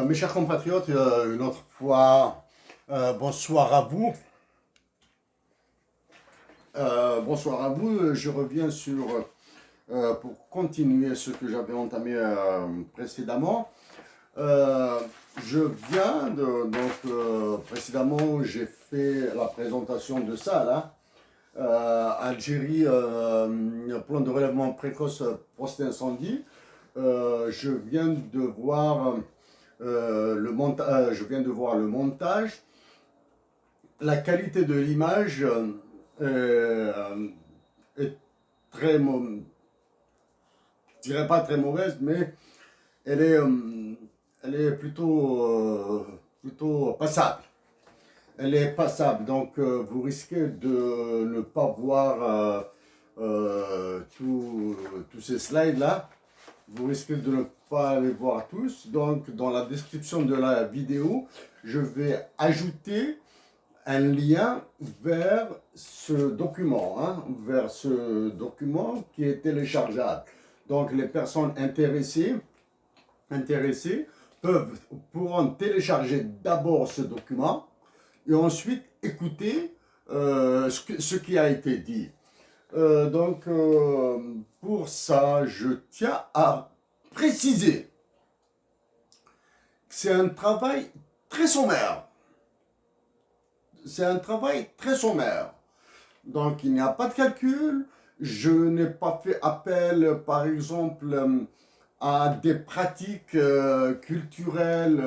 Mes chers compatriotes, une autre fois, bonsoir à vous. Bonsoir à vous. Je reviens pour continuer ce que j'avais entamé précédemment. Euh, je viens précédemment, j'ai fait la présentation de ça, là. Algérie, plan de relèvement précoce post-incendie. Je viens de voir je viens de voir le montage. La qualité de l'image est très, je dirais pas très mauvaise, mais elle est, elle est plutôt passable. Elle est passable, donc vous risquez de ne pas voir tous ces slides-là. Vous risquez de ne pas les voir tous. Donc, dans la description de la vidéo, je vais ajouter un lien vers ce vers ce document qui est téléchargeable. Donc, les personnes intéressées pourront télécharger d'abord ce document et ensuite écouter ce qui a été dit. Pour ça, je tiens à préciser que c'est un travail très sommaire. C'est un travail très sommaire. Donc, il n'y a pas de calcul. Je n'ai pas fait appel, par exemple, à des pratiques culturelles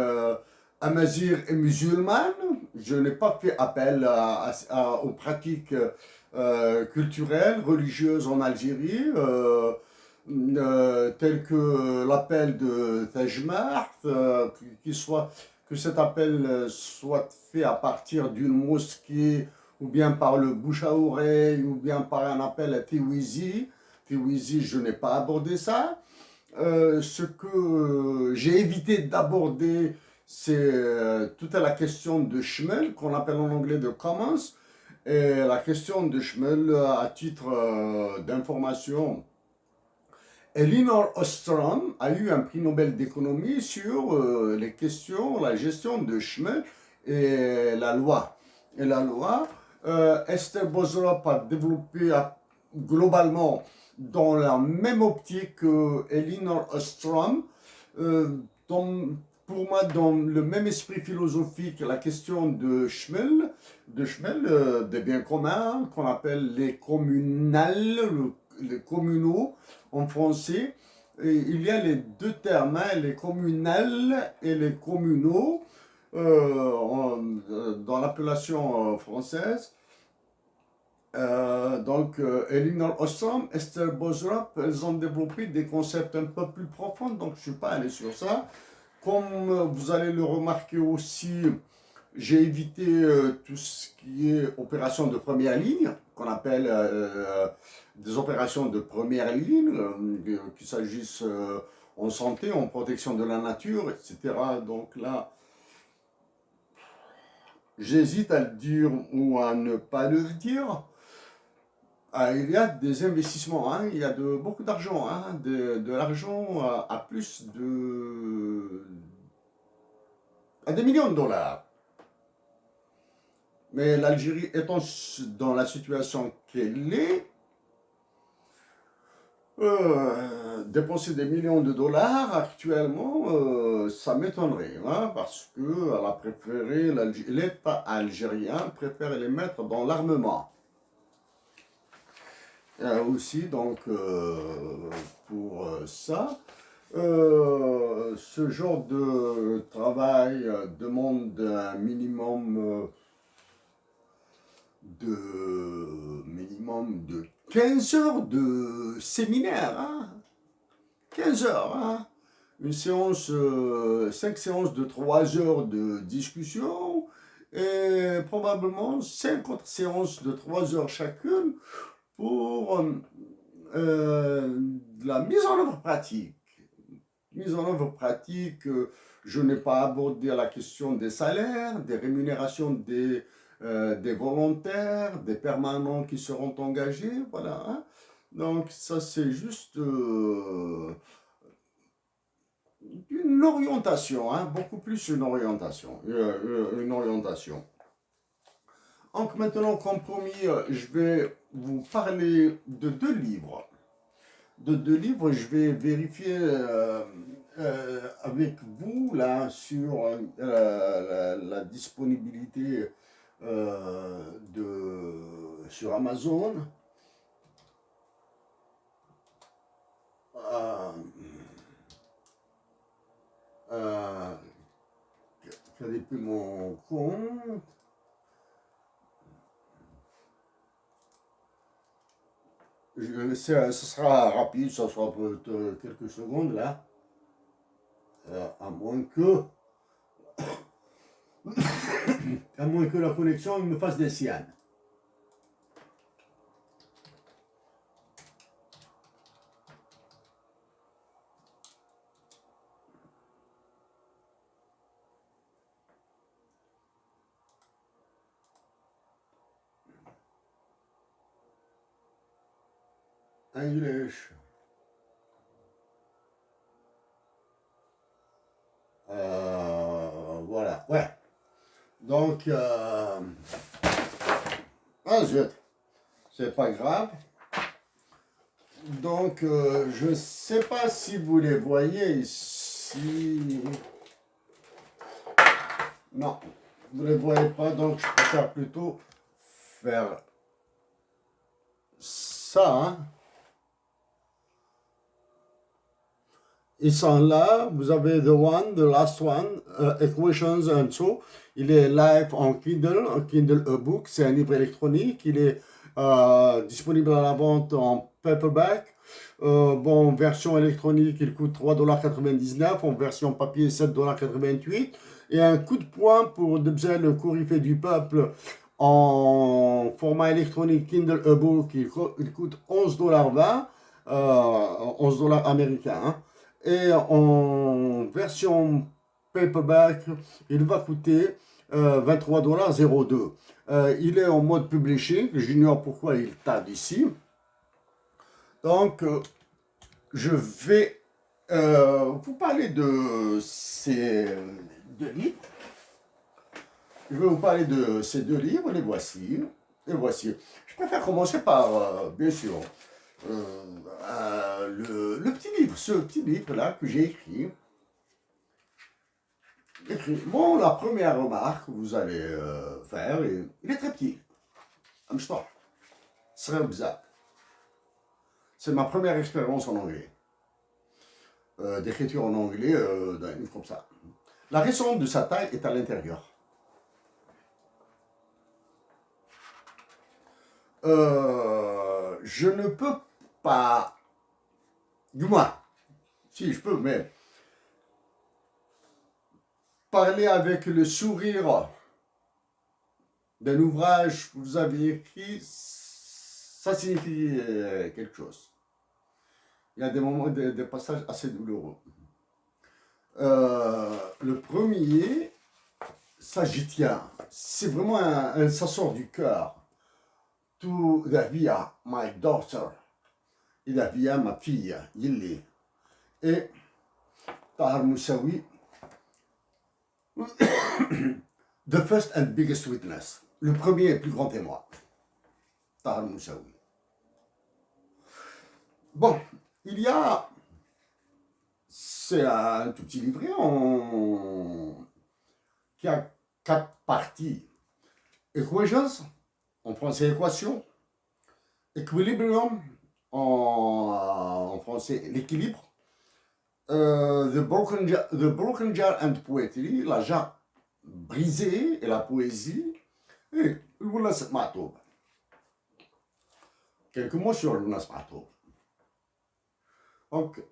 amazighes et musulmanes. Je n'ai pas fait appel aux pratiques culturelles, religieuses en Algérie, telles que l'appel de Tajmar, que cet appel soit fait à partir d'une mosquée, ou bien par le bouche à oreille, ou bien par un appel à Tiwizi. Tiwizi, je n'ai pas abordé ça. Ce que j'ai évité d'aborder, c'est toute la question de Shmuel, qu'on appelle en anglais de commons. Et la question de Shmuel, à titre d'information, Elinor Ostrom a eu un prix Nobel d'économie sur la gestion de Shmuel et la loi. Esther Bozorop a développé globalement dans la même optique que Elinor Ostrom, pour moi dans le même esprit philosophique, la question de Shmuel, des biens communs qu'on appelle les communales, les communaux en français. Et il y a les deux termes, les communales et les communaux dans l'appellation française. Elinor Ostrom, Esther Bozorop, elles ont développé des concepts un peu plus profonds, donc je ne suis pas allé sur ça. Comme vous allez le remarquer aussi, j'ai évité tout ce qui est opération de première ligne, qu'on appelle des opérations de première ligne, qu'il s'agisse en santé, en protection de la nature, etc. Donc là, j'hésite à le dire ou à ne pas le dire. Il y a des investissements, il y a beaucoup d'argent, de l'argent à plus à des millions de dollars. Mais l'Algérie étant dans la situation qu'elle est, dépenser des millions de dollars actuellement, ça m'étonnerait, parce que l'État algérien préfère les mettre dans l'armement. Aussi, donc, pour ça, ce genre de travail demande un minimum de 15 heures de séminaire, 15 heures, une séance, 5 séances de 3 heures de discussion et probablement 50 séances de 3 heures chacune pour la mise en œuvre pratique. Je n'ai pas abordé la question des salaires, des rémunérations des volontaires, des permanents qui seront engagés, voilà. Donc ça c'est juste d'une orientation, hein, beaucoup plus une orientation. Une orientation. Donc maintenant, comme promis, je vais vous parler de deux livres. De deux livres, je vais vérifier avec vous là sur la disponibilité sur Amazon. Euh, euh, quel est mon compte? Ce sera rapide, ça sera pour quelques secondes là. À moins que à moins que la connexion me fasse des siennes. English. Voilà, ouais. Donc, zut, c'est pas grave. Donc, je ne sais pas si vous les voyez ici. Non, vous ne les voyez pas, donc je préfère plutôt faire ça. Hein. Ils sont là, vous avez the one, the last one, equations and so. Il est live en Kindle, un Kindle e-book, c'est un livre électronique. Il est disponible à la vente en paperback. Bon, version électronique, il coûte 3,99 $, en version papier 7,88 $. Et un coup de poing pour Debzel, le coryphée du peuple, en format électronique Kindle e-book, il coûte 11,20 $, 11 $ américains. Hein. Et en version paperback, il va coûter 23,02 $. Il est en mode publishing, j'ignore pourquoi il tarde ici. Donc, je vais vous parler de ces deux livres. Je vais vous parler de ces deux livres, les voici. Les voici. Je préfère commencer par, bien sûr, le petit livre, ce petit livre-là que j'ai écrit. Bon, la première remarque que vous allez faire, il est très petit. Amsterdam. C'est bizarre. C'est ma première expérience en anglais. D'écriture en anglais d'un livre comme ça. La raison de sa taille est à l'intérieur. Je ne peux pas, du moins, si je peux, mais parler avec le sourire d'un ouvrage que vous avez écrit, ça signifie quelque chose. Il y a des moments, des passages assez douloureux. Le premier, ça j'y tiens. C'est vraiment ça sort du cœur. To Davia, my daughter. Et Davia, ma fille, Yili. Et Tahar Moussaoui, the first and biggest witness. Le premier et plus grand témoin. Tahar Moussaoui. Bon, il y a. C'est un tout petit livret qui a 4 parties. Equations, en français équation. Equilibrium, en français l'équilibre. The broken jar and poetry, la jarre brisée et la poésie. Et Lunas Matoub. Quelques mots sur Lunas Matoub. Donc,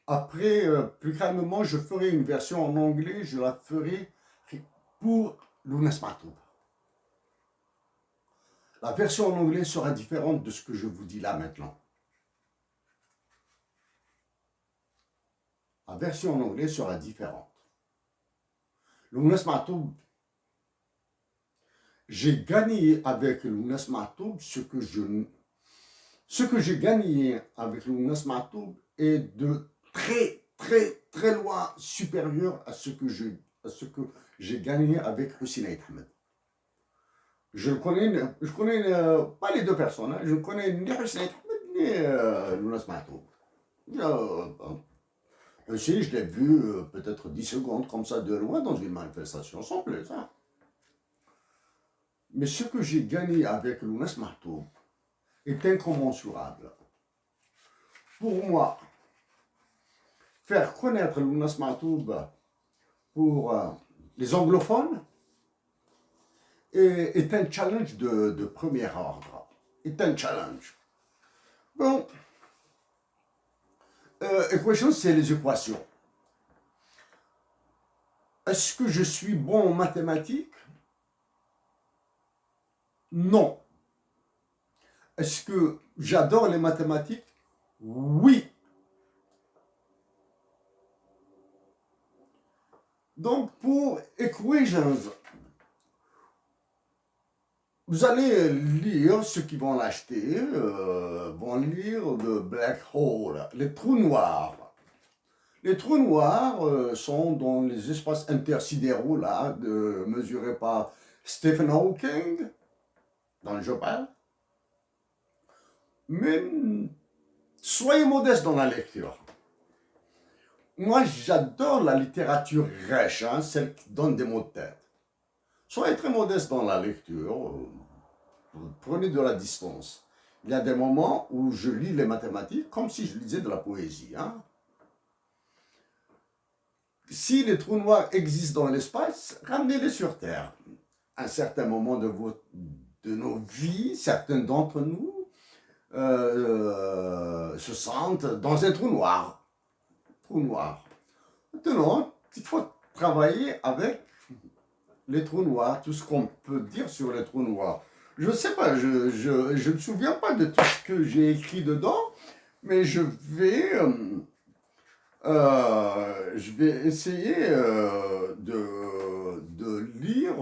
après, plus calmement, je ferai une version en anglais, je la ferai pour Lunas Matoub. La version en anglais sera différente de ce que je vous dis là maintenant. La version en anglais sera différente. Lunas Matoub, j'ai gagné avec Lunas Matoub ce que j'ai gagné avec Lunas Matoub est de très, très, très loin supérieur à ce que j'ai gagné avec Hussein Ahmed. Je connais pas les deux personnes, hein. Je ne connais ni Hussein Ahmed ni Lounas Mahtoub. Si, je l'ai vu peut-être 10 secondes comme ça de loin dans une manifestation, sans plus. Hein. Mais ce que j'ai gagné avec Lounas Mahtoub est incommensurable. Pour moi, faire connaître Lounas Mahtoub pour les anglophones est un challenge de premier ordre. Est un challenge. Bon, équation, c'est les équations. Est-ce que je suis bon en mathématiques? Non. Est-ce que j'adore les mathématiques? Oui. Donc, pour equations, vous allez lire, ceux qui vont l'acheter, vont lire de Black Hole, les trous noirs. Les trous noirs sont dans les espaces intersidéraux, là, mesurés par Stephen Hawking, dont je parle. Mais soyez modeste dans la lecture. Moi, j'adore la littérature riche, hein, celle qui donne des mots de tête. Soyez très modeste dans la lecture. Prenez de la distance. Il y a des moments où je lis les mathématiques comme si je lisais de la poésie. Hein. Si les trous noirs existent dans l'espace, ramenez-les sur Terre. À un certain moment de nos vies, certains d'entre nous se sentent dans un trou noir. Trou noir. Maintenant, il faut travailler avec les trous noirs, tout ce qu'on peut dire sur les trous noirs. Je ne sais pas, je ne me souviens pas de tout ce que j'ai écrit dedans, mais je vais essayer de lire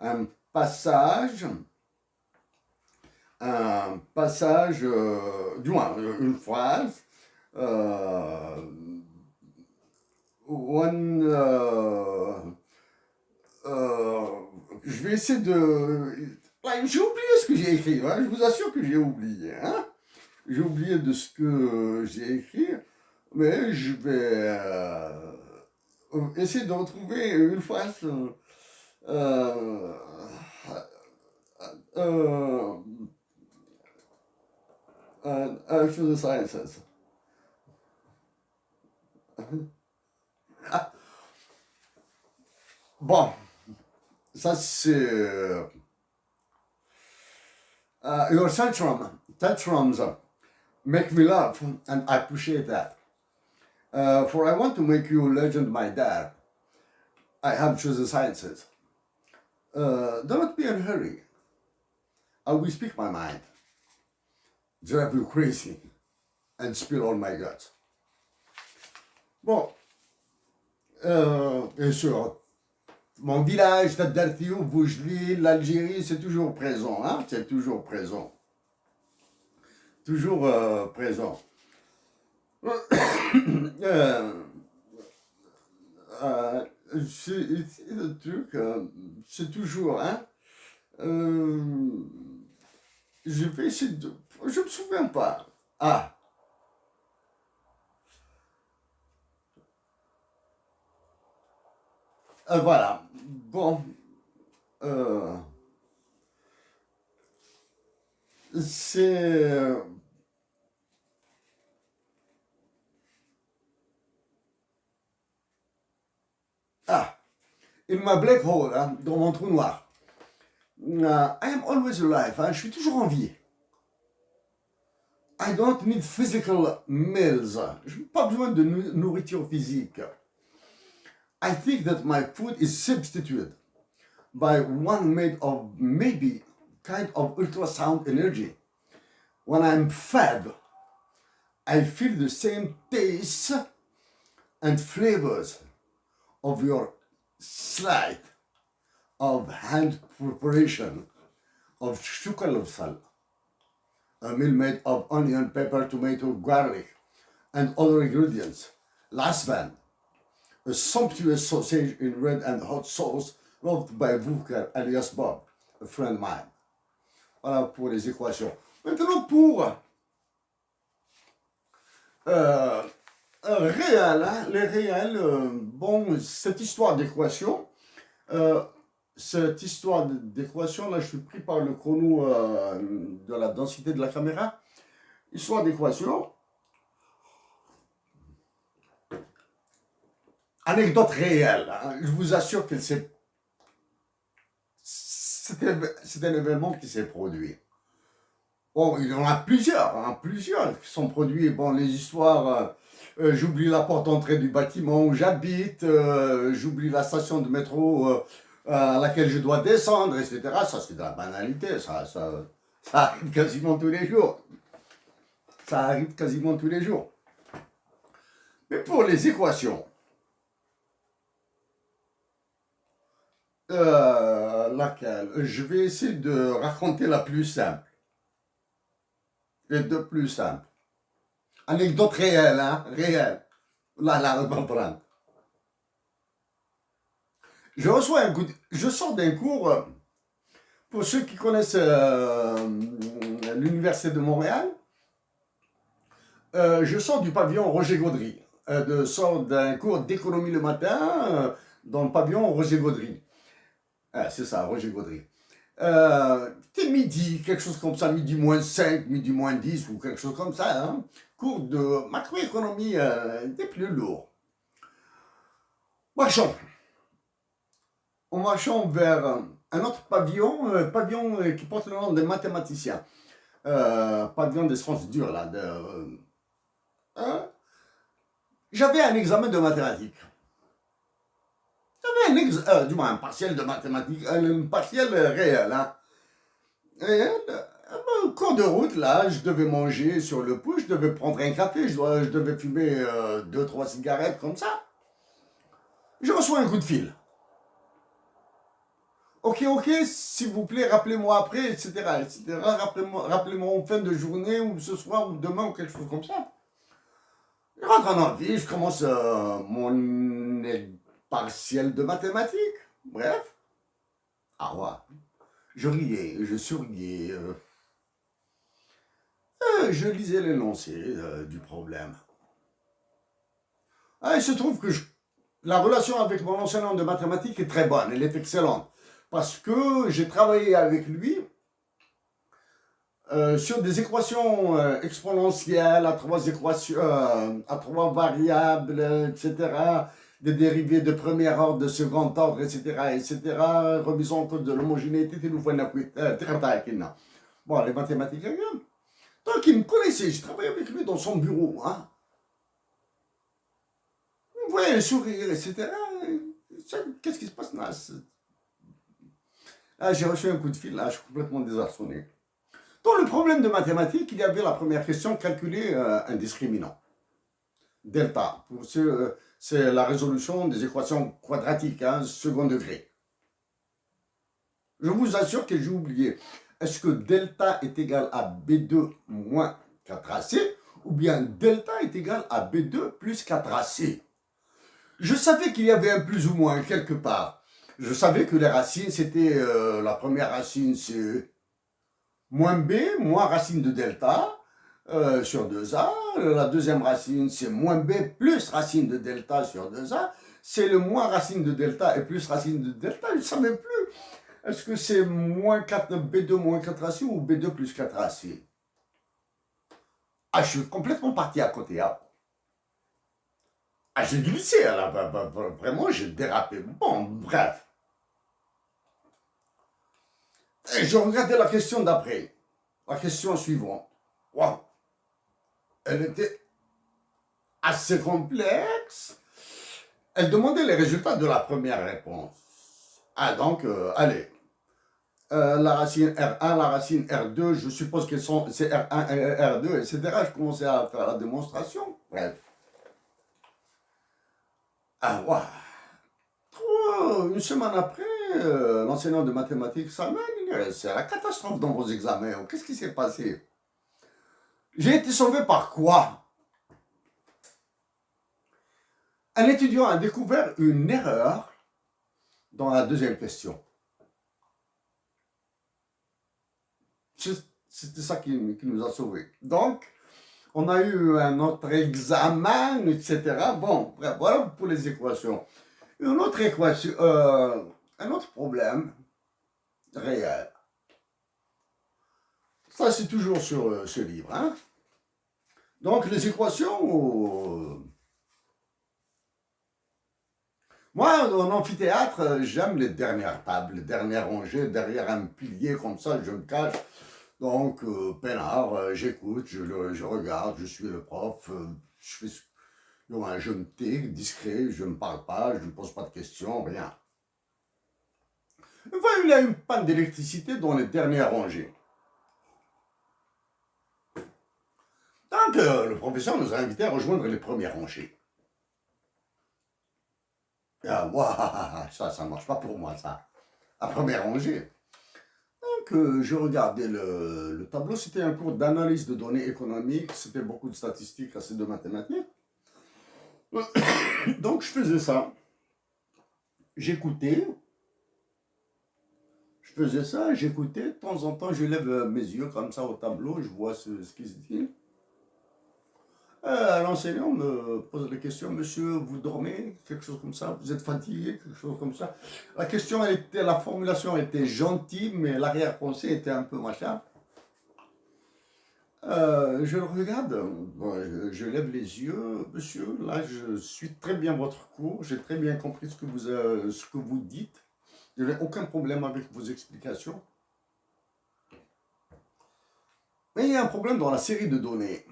un passage, du moins une phrase, je vais essayer de... J'ai oublié ce que j'ai écrit, hein. Je vous assure que j'ai oublié. Hein. J'ai oublié de ce que j'ai écrit, mais je vais essayer de retrouver une phrase for the sciences. Bon, ça c'est... your tantrums make me laugh, and I appreciate that. For I want to make you legend my dad. I have chosen sciences. Do not be in a hurry. I will speak my mind, drive you crazy, and spill all my guts. Bon, bien sûr, mon village, Taddartio, Boujli, l'Algérie, c'est toujours présent, hein, c'est toujours présent. Toujours présent. C'est le truc, c'est toujours, hein. Je vais essayer de... Je ne me souviens pas. Ah. Voilà. Bon. C'est... in my black hole, hein, dans mon trou noir. I am always alive, hein, je suis toujours en vie. I don't need physical meals. Je n'ai pas besoin de nourriture physique. I think that my food is substituted by one made of maybe kind of ultrasound energy. When I'm fed, I feel the same taste and flavors of your sleight of hand preparation of shukal of sal, a meal made of onion, pepper, tomato, garlic, and other ingredients, Last Van, a sumptuous sausage in red and hot sauce, loved by Booker alias Bob, a friend of mine. Voilà pour les équations. Maintenant pour réel, hein, les réels, bon, cette histoire d'équation, là, je suis pris par le chrono de la densité de la caméra. Histoire d'équation. Anecdote réelle, hein. Je vous assure que c'est un événement qui s'est produit. Bon, il y en a plusieurs, hein, plusieurs qui sont produits. Bon, les histoires, j'oublie la porte d'entrée du bâtiment où j'habite, j'oublie la station de métro à laquelle je dois descendre, etc. Ça, c'est de la banalité, ça arrive quasiment tous les jours. Ça arrive quasiment tous les jours. Mais pour les équations, laquelle? Je vais essayer de raconter la plus simple. Les deux plus simples. Anecdote réelle, hein? Réelle. Là, comprendre. Je sors d'un cours, pour ceux qui connaissent l'Université de Montréal, je sors du pavillon Roger Gaudry. Je sors d'un cours d'économie le matin dans le pavillon Roger Gaudry. C'est ça, Roger Gaudry. C'était midi, quelque chose comme ça, midi moins 5, midi moins 10 ou quelque chose comme ça. Hein. Cours de macroéconomie des plus lourds. Marchons. En marchant vers un autre pavillon, qui porte le nom des mathématiciens. Pavillon des sciences dures, là. J'avais un examen de mathématiques. J'avais du moins un partiel de mathématiques, un partiel réel. Hein. Et, au cours de route, là, je devais manger sur le pouce, je devais prendre un café, je devais fumer 2-3 cigarettes comme ça. Je reçois un coup de fil. Ok, s'il vous plaît, rappelez-moi après, etc. Rappelez-moi en fin de journée, ou ce soir, ou demain, ou quelque chose comme ça. Je rentre en envie, je commence mon partiel de mathématiques. Bref. Ah ouais. Je riais, je souriais. Je lisais l'énoncé du problème. Il se trouve que la relation avec mon enseignant de mathématiques est très bonne, elle est excellente. Parce que j'ai travaillé avec lui sur des équations exponentielles à trois variables, etc. Des dérivés de premier ordre, de second ordre, etc. Remise en cause de l'homogénéité, bon, les mathématiques, donc il me connaissait, je travaillais avec lui dans son bureau. Hein. Vous voyez le sourire, etc. Qu'est-ce qui se passe là? J'ai reçu un coup de fil, là, je suis complètement désarçonné. Dans le problème de mathématiques, il y avait la première question, calculer un discriminant. Delta, c'est la résolution des équations quadratiques, hein, second degré. Je vous assure que j'ai oublié. Est-ce que delta est égal à B2 moins 4AC ou bien delta est égal à B2 plus 4AC? Je savais qu'il y avait un plus ou moins quelque part. Je savais que les racines, c'était la première racine, c'est moins B, moins racine de delta sur 2A. La deuxième racine, c'est moins B plus racine de delta sur 2A. C'est le moins racine de delta et plus racine de delta. Je ne savais plus. Est-ce que c'est moins 4, B2 moins 4AC ou B2 plus 4AC? Je suis complètement parti à côté. Hein. J'ai glissé, là, vraiment, j'ai dérapé. Bon, bref. Et je regardais la question d'après. La question suivante. Wow. Elle était assez complexe. Elle demandait les résultats de la première réponse. Donc, allez. La racine R1, la racine R2, je suppose que c'est R1 et R2, etc. Je commençais à faire la démonstration. Bref. Ouais. Une semaine après, l'enseignant de mathématiques s'amène, c'est la catastrophe dans vos examens. Qu'est-ce qui s'est passé? J'ai été sauvé par quoi? Un étudiant a découvert une erreur dans la deuxième question. C'était ça qui nous a sauvés. Donc, on a eu un autre examen, etc. Bon, bref, voilà pour les équations. Une autre équation, un autre problème réel. Ça, c'est toujours sur ce livre. Hein? Donc, les équations... Moi, en amphithéâtre, j'aime les dernières tables, les dernières rangées, derrière un pilier comme ça, je me cache. Donc, peinard, j'écoute, je regarde, je suis le prof, je me tais, discret, je ne parle pas, je ne pose pas de questions, rien. Enfin, il y a une panne d'électricité dans les dernières rangées. Donc, le professeur nous a invités à rejoindre les premières rangées. Et moi, ça ne marche pas pour moi, ça. La première rangée. Donc, je regardais le tableau. C'était un cours d'analyse de données économiques. C'était beaucoup de statistiques, assez de mathématiques. Donc, je faisais ça. J'écoutais. Je faisais ça, j'écoutais. De temps en temps, je lève mes yeux comme ça au tableau. Je vois ce qui se dit. L'enseignant me pose la question, monsieur, vous dormez, quelque chose comme ça, vous êtes fatigué, quelque chose comme ça. La formulation était gentille, mais l'arrière-pensée était un peu machin. Je le regarde, bon, je lève les yeux, monsieur, là je suis très bien votre cours, j'ai très bien compris ce que vous dites, je n'ai aucun problème avec vos explications. Mais il y a un problème dans la série de données.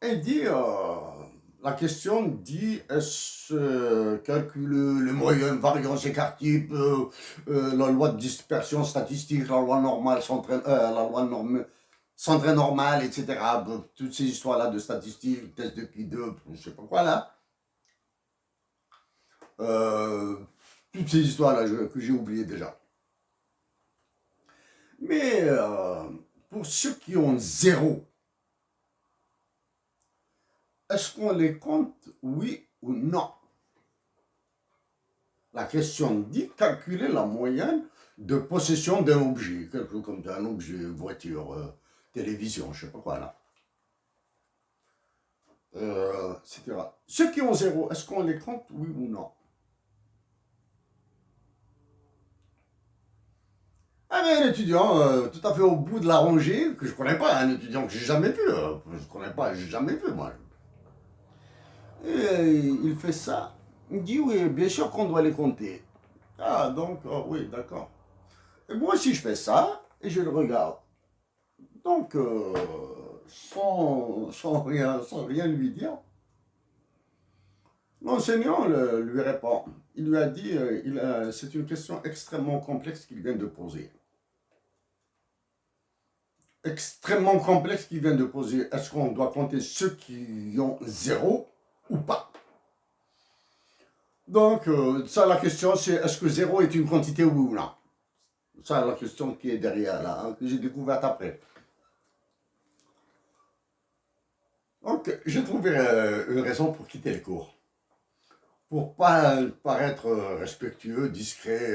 Elle dit, la question dit, est-ce calculer les moyennes, variance, écart type, la loi de dispersion statistique, la loi normale, centrée normale, etc. Toutes ces histoires-là de statistiques, test de Q2, je ne sais pas quoi là. Toutes ces histoires-là que j'ai oubliées déjà. Mais pour ceux qui ont 0, est-ce qu'on les compte, oui ou non? La question dit calculer la moyenne de possession d'un objet, quelque chose comme un objet, voiture, télévision, je ne sais pas quoi là. Etc. Ceux qui ont 0, est-ce qu'on les compte, oui ou non? Ah mais un étudiant tout à fait au bout de la rangée, que je ne connais pas, un étudiant que j'ai jamais vu, je ne connais pas, j'ai jamais vu moi. Et il fait ça, il dit oui, bien sûr qu'on doit les compter. Ah donc, oui, d'accord. Et moi aussi je fais ça, et je le regarde. Donc, sans rien lui dire, l'enseignant lui répond. Il lui a dit, c'est une question extrêmement complexe qu'il vient de poser. Extrêmement complexe qu'il vient de poser. Est-ce qu'on doit compter ceux qui ont 0 ou pas? Donc, ça, la question, c'est est-ce que 0 est une quantité oui ou non? Ça, la question qui est derrière là, hein, que j'ai découverte après. Donc, j'ai trouvé une raison pour quitter le cours. Pour pas paraître respectueux, discret,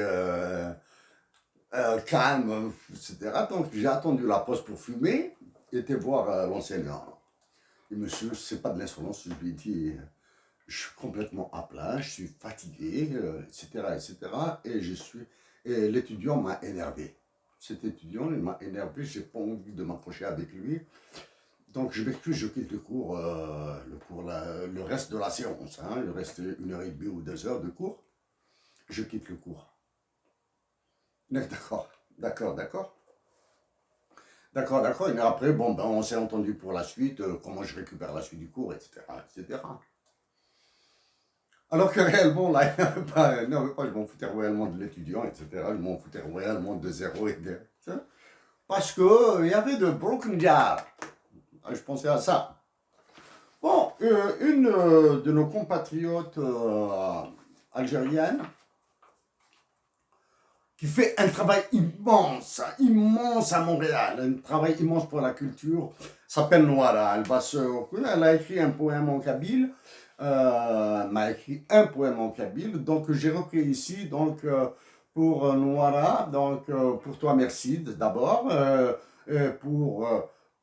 calme, etc. Donc, j'ai attendu la pause pour fumer et été voir l'enseignant. Et monsieur, c'est pas de l'insolence, je lui ai dit, je suis complètement à plat, je suis fatigué, etc., etc. Et l'étudiant m'a énervé. Cet étudiant, il m'a énervé, j'ai pas envie de m'approcher avec lui. Donc je m'excuse, je quitte le cours, le reste de la séance. Hein, il reste 1h30 ou 2 heures de cours. Je quitte le cours. D'accord, d'accord, d'accord. D'accord, d'accord. Et après, bon, ben, on s'est entendu pour la suite, comment je récupère la suite du cours, etc., etc. Alors que réellement, là, il n'y avait pas, je m'en foutais réellement de l'étudiant, etc. Je m'en foutais réellement de 0 et de... Parce qu'il y avait de broken jar. Je pensais à ça. Bon, une de nos compatriotes algériennes qui fait un travail immense, immense à Montréal, un travail immense pour la culture, s'appelle Noara. Elle a écrit un poème en kabyle. m'a écrit un poème en kabyle. Donc j'ai repris ici pour Noara. Donc pour toi merci d'abord. Pour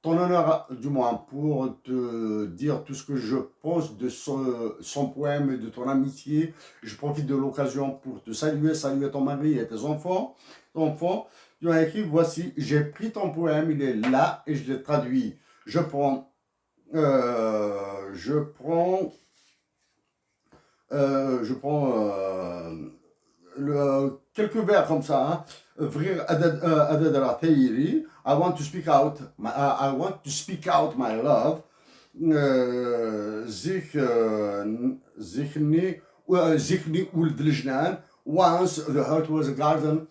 ton honneur, du moins pour te dire tout ce que je pense de son poème et de ton amitié. Je profite de l'occasion pour te saluer ton mari et tes enfants. Tu as écrit, voici, j'ai pris ton poème, il est là et je l'ai traduit. Je prends, je prends, je prends quelques vers comme ça. Hein. Vrir adad al-Atayri. I want to speak out. I want to speak out my love. Zichni ولد الجنان. Once the heart was a garden.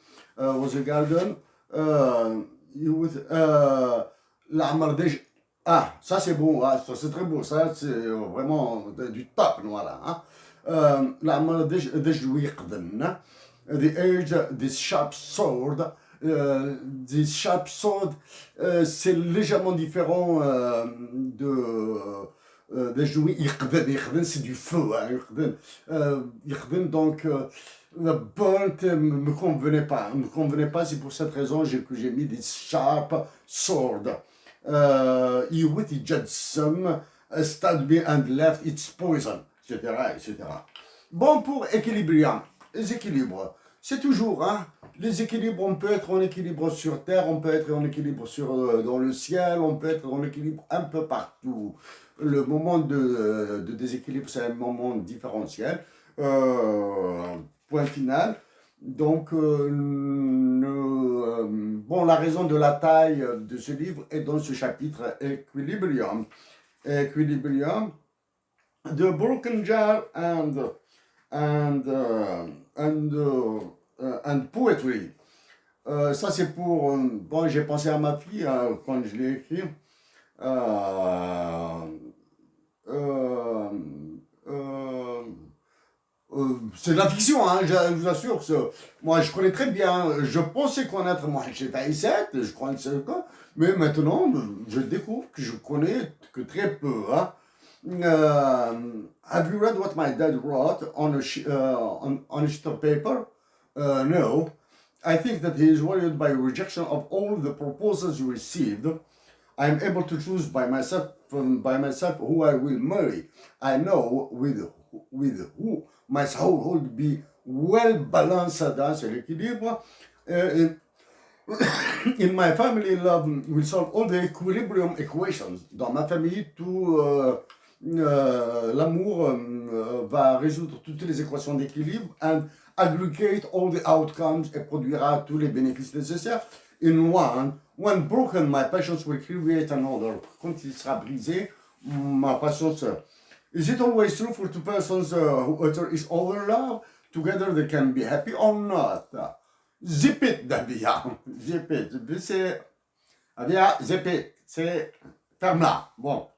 العمر دج. Ah, ça c'est beau, hein, ça c'est très beau, ça c'est vraiment du top, voilà. Hein. العمر دج ويقدن. The edge, this sharp sword. This sharp sword, c'est légèrement différent de jouer Yqden, c'est du feu, hein, Yqden, donc le burnt me convenait pas, c'est pour cette raison que j'ai mis this sharp sword. With it judged stabbed me and left its poison, etc. Bon, pour équilibrium, les équilibres, c'est toujours, hein, les équilibres, on peut être en équilibre sur Terre, on peut être en équilibre dans le ciel, on peut être en équilibre un peu partout. Le moment de déséquilibre, c'est un moment différentiel. Point final. Donc, bon, la raison de la taille de ce livre est dans ce chapitre Equilibrium. Equilibrium, The Broken Jar and Poetry. Ça, c'est pour... bon, j'ai pensé à ma fille quand je l'ai écrit. C'est de la fiction, hein, je vous assure. Moi, je connais très bien. Je pensais connaître, moi, j'étais à 7, je crois, mais maintenant, je découvre que je connais que très peu. Hein. Have you read what my dad wrote on a sheet of paper? No. I think that he is worried by rejection of all the proposals he received. I am able to choose by myself who I will marry. I know with who my household will be well balanced dans l'équilibre. In my family, love will solve all the equilibrium equations. Dans ma famille, tout l'amour va résoudre toutes les équations d'équilibre and aggregate all the outcomes et produira tous les bénéfices nécessaires. In when broken, my patience will create another. Quand il sera brisé, ma patience. Is it always true for two persons who utter each other love? Together they can be happy or not? Zip it, Dabia. Zip it. C'est. Abia, zip it. C'est. Ferme-la. Bon.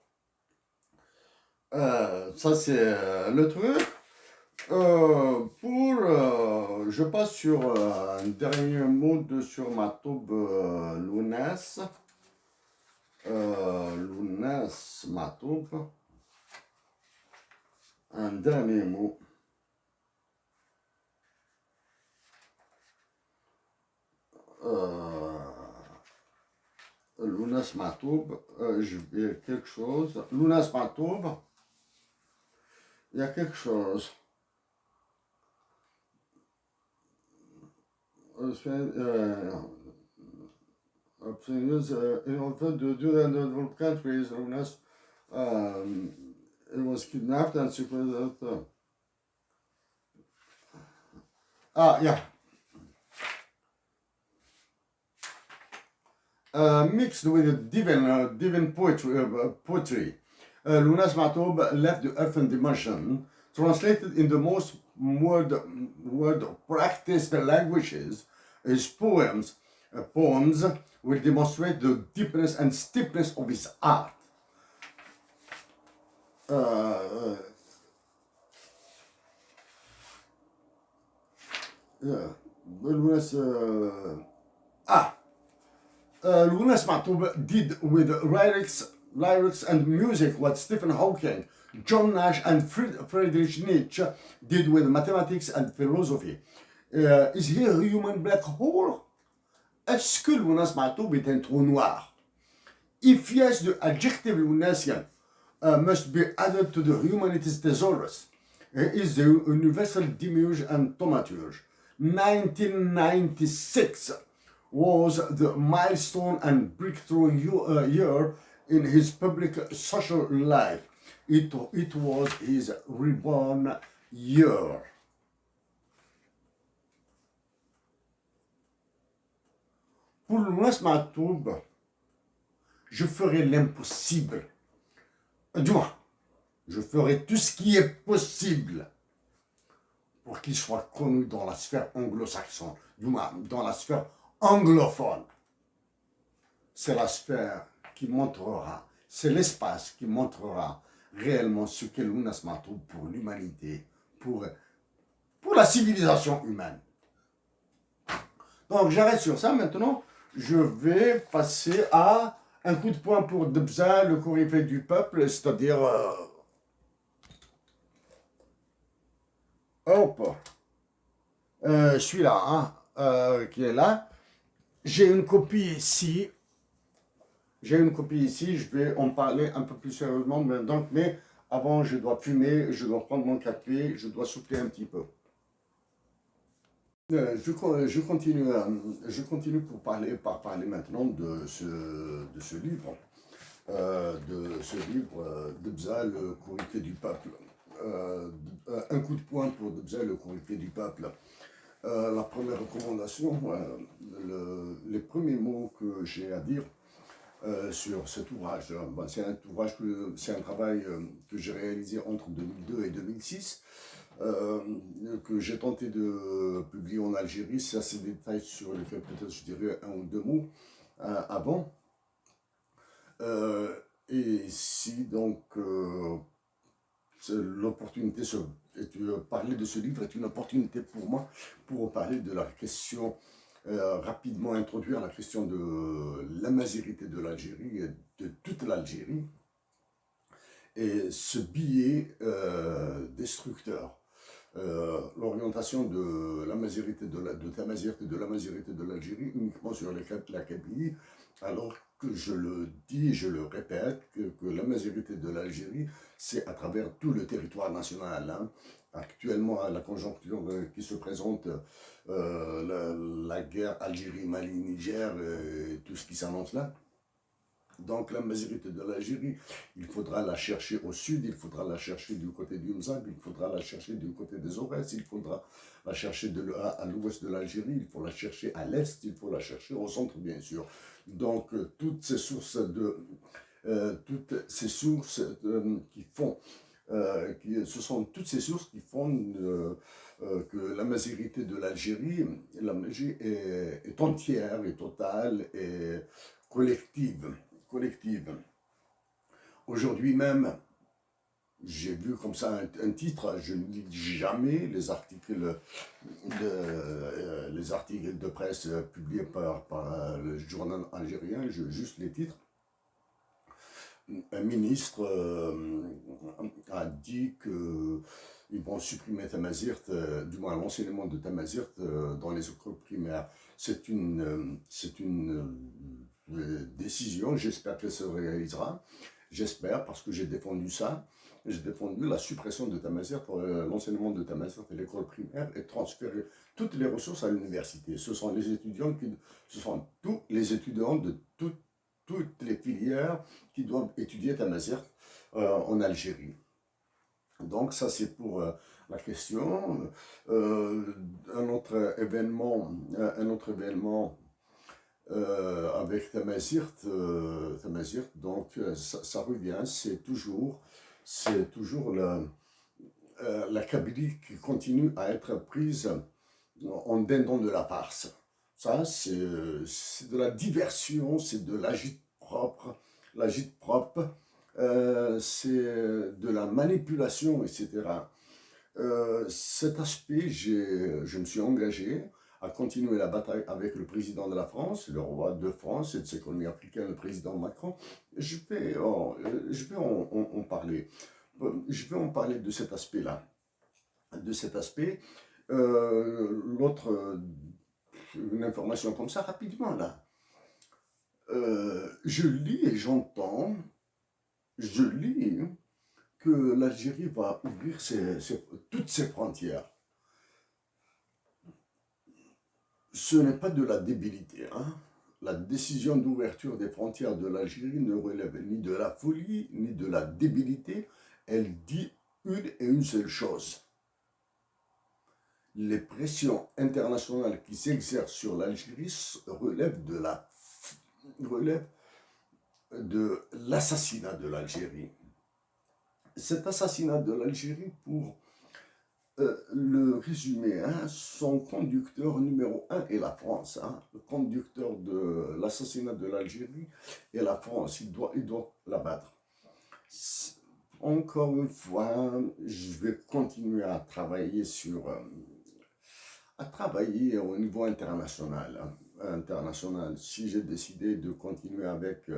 Ça, c'est le truc. Je passe sur un dernier mot sur ma toube Lunas. Lunas, ma toube. Un dernier mot. Lunas Matoub, je vais quelque chose. Lunas Matoub, il y a quelque chose. In order to do that in developed countries, Lunas it was kidnapped and secreted. Yeah. Mixed with divine poetry. Lunas Matoub left the earthen dimension, translated in the most word practiced languages. His poems will demonstrate the deepness and steepness of his art. Lunas Matoub did with lyrics lyrics and music, what Stephen Hawking, John Nash, and Friedrich Nietzsche did with mathematics and philosophy. Is he a human black hole? Est-ce que Lunas Matoub est un trou noir? If yes, the adjective Lunasian must be added to the humanities thesaurus. Is the universal demiurge and thaumaturge. 1996 was the milestone and breakthrough year in his public social life. It was his reborn year. Pour Lunas Matoub, je ferai l'impossible. Du moins, je ferai tout ce qui est possible pour qu'il soit connu dans la sphère anglo-saxonne, du moins dans la sphère anglophone. C'est la sphère qui montrera, c'est l'espace qui montrera réellement ce qu'est Lunas Matoub pour l'humanité, pour la civilisation humaine. Donc j'arrête sur ça maintenant. Je vais passer à un coup de poing pour Debza, le coryphée du peuple, c'est-à-dire... hop, celui-là, hein, qui est là. J'ai une copie ici. Je vais en parler un peu plus sérieusement maintenant, mais avant, je dois fumer, je dois prendre mon café, je dois souffler un petit peu. Je continue pour parler maintenant de ce livre, Debza, le coryphée du peuple. Un coup de poing pour Debza, le coryphée du peuple. La première recommandation, les premiers mots que j'ai à dire sur cet ouvrage, c'est un travail que j'ai réalisé entre 2002 et 2006. Que j'ai tenté de publier en Algérie. C'est assez des détails sur lesquels peut-être je dirais un ou deux mots avant. Et ici, donc, l'opportunité, parler de ce livre est une opportunité pour moi pour parler de la question, rapidement introduire la question de l'amazérité de l'Algérie et de toute l'Algérie. Et ce billet destructeur. L'orientation de l'amazérité de Tamazight et de l'amazérité de l'Algérie uniquement sur la Kabylie, alors que je le dis et je le répète, que l'amazérité de l'Algérie, c'est à travers tout le territoire national. Hein. Actuellement, la conjoncture qui se présente, la guerre Algérie-Mali-Niger, tout ce qui s'annonce là. Donc la majorité de l'Algérie, il faudra la chercher au sud, il faudra la chercher du côté du Mzab, il faudra la chercher du côté des Aurès, il faudra la chercher à l'ouest de l'Algérie, il faut la chercher à l'est, il faut la chercher au centre bien sûr. Donc toutes ces sources qui font, ce sont toutes ces sources qui font que la majorité de l'Algérie est entière, et totale et collective. Aujourd'hui même, j'ai vu comme ça un titre, je ne lis jamais les articles de presse publiés par le journal algérien, juste les titres. Un ministre a dit qu'ils vont supprimer Tamazight, du moins l'enseignement de Tamazight dans les écoles primaires. C'est une décision, j'espère qu'elle se réalisera. J'espère, parce que j'ai défendu ça. J'ai défendu la suppression de Tamazight, l'enseignement de Tamazight à l'école primaire et transférer toutes les ressources à l'université. Ce sont tous les étudiants de toutes les filières qui doivent étudier Tamazight en Algérie. Donc ça c'est pour la question. Un autre événement avec Tamazight, donc ça revient, c'est toujours la Kabylie qui continue à être prise en dindon de la farce. Ça, c'est de la diversion, c'est de l'agite-propre, c'est de la manipulation, etc. Cet aspect, je me suis engagé à continuer la bataille avec le président de la France, le roi de France et de ses colonies africaines, le président Macron. Je vais en parler. Je vais en parler de cet aspect-là. De cet aspect. L'autre, une information comme ça, rapidement là. Je lis et j'entends, je lis que l'Algérie va ouvrir toutes ses frontières. Ce n'est pas de la débilité. Hein. La décision d'ouverture des frontières de l'Algérie ne relève ni de la folie, ni de la débilité. Elle dit une et une seule chose. Les pressions internationales qui s'exercent sur l'Algérie relèvent de l'assassinat de l'Algérie. Cet assassinat de l'Algérie, pour le résumé, hein, son conducteur numéro 1 est la France. Hein. Le conducteur de l'assassinat de l'Algérie est la France. Il doit l'abattre. Encore une fois, je vais continuer à travailler au niveau international. Si j'ai décidé de continuer avec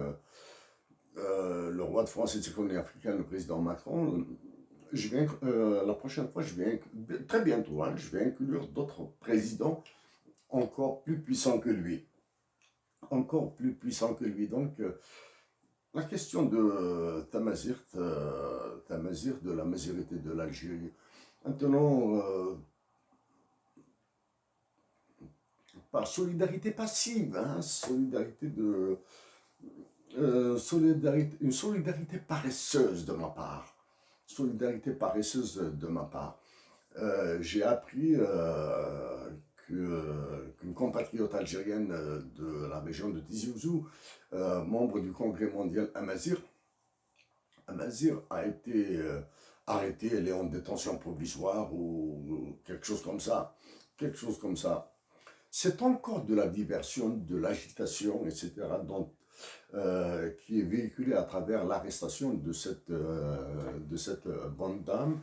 le roi de France et de ses colonies africaines, le président Macron, la prochaine fois, très bientôt, hein, je vais inclure d'autres présidents encore plus puissants que lui. Encore plus puissants que lui. Donc, la question de Tamazirt, de la majorité de l'Algérie. Maintenant, par solidarité passive, hein, une solidarité paresseuse de ma part. J'ai appris qu'une compatriote algérienne de la région de Tizi Ouzou, membre du Congrès mondial Amazir, a été arrêtée, elle est en détention provisoire ou quelque chose comme ça. C'est encore de la diversion, de l'agitation, etc., qui est véhiculée à travers l'arrestation de cette bonne dame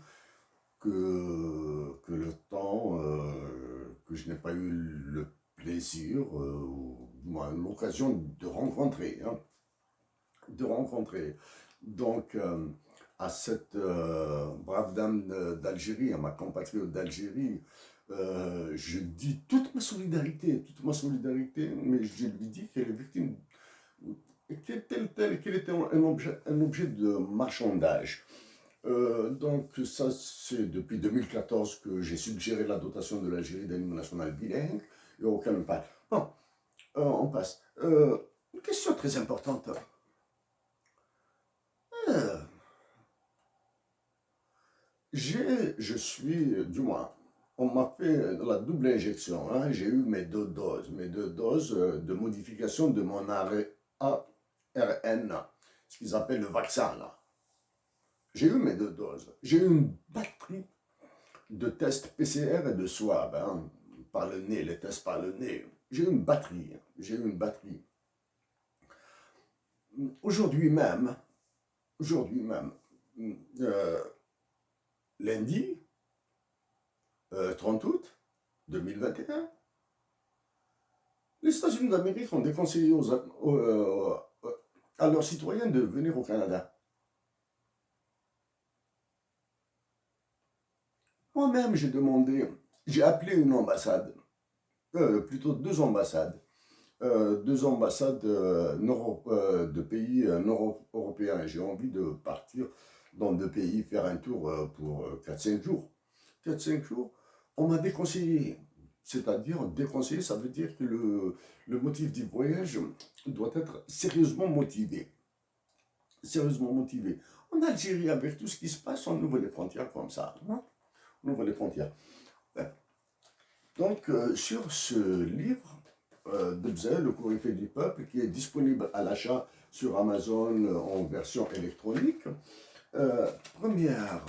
que le temps, que je n'ai pas eu le plaisir, ou l'occasion de rencontrer. Hein, Donc, à cette brave dame d'Algérie, à ma compatriote d'Algérie, je dis toute ma solidarité, mais je lui dis qu'elle est victime, qu'elle était un objet de marchandage. Donc ça, c'est depuis 2014 que j'ai suggéré la dotation de l'Algérie d'un hymne national bilingue, et aucun ne parle. Bon, on passe. Une question très importante. Du moins, on m'a fait la double injection. Hein, j'ai eu mes deux doses de modification de mon ARN, ce qu'ils appellent le vaccin là. J'ai eu mes 2 doses. J'ai eu une batterie de tests PCR et de swab, hein, par le nez, les tests par le nez. J'ai eu une batterie. Aujourd'hui même, lundi, 30 août 2021, les États-Unis d'Amérique ont déconseillé à leurs citoyens de venir au Canada. Moi-même, j'ai appelé une ambassade, plutôt 2 ambassades, de pays nord-européens. J'ai envie de partir dans 2 pays, faire un tour pour 4-5 jours. 4-5 jours, on m'a déconseillé. C'est-à-dire, déconseillé, ça veut dire que le motif du voyage doit être sérieusement motivé. En Algérie, avec tout ce qui se passe, on ouvre les frontières comme ça. Hein? On ouvre les frontières. Donc, sur ce livre de Bzeh, Le Coryphée du peuple, qui est disponible à l'achat sur Amazon en version électronique, première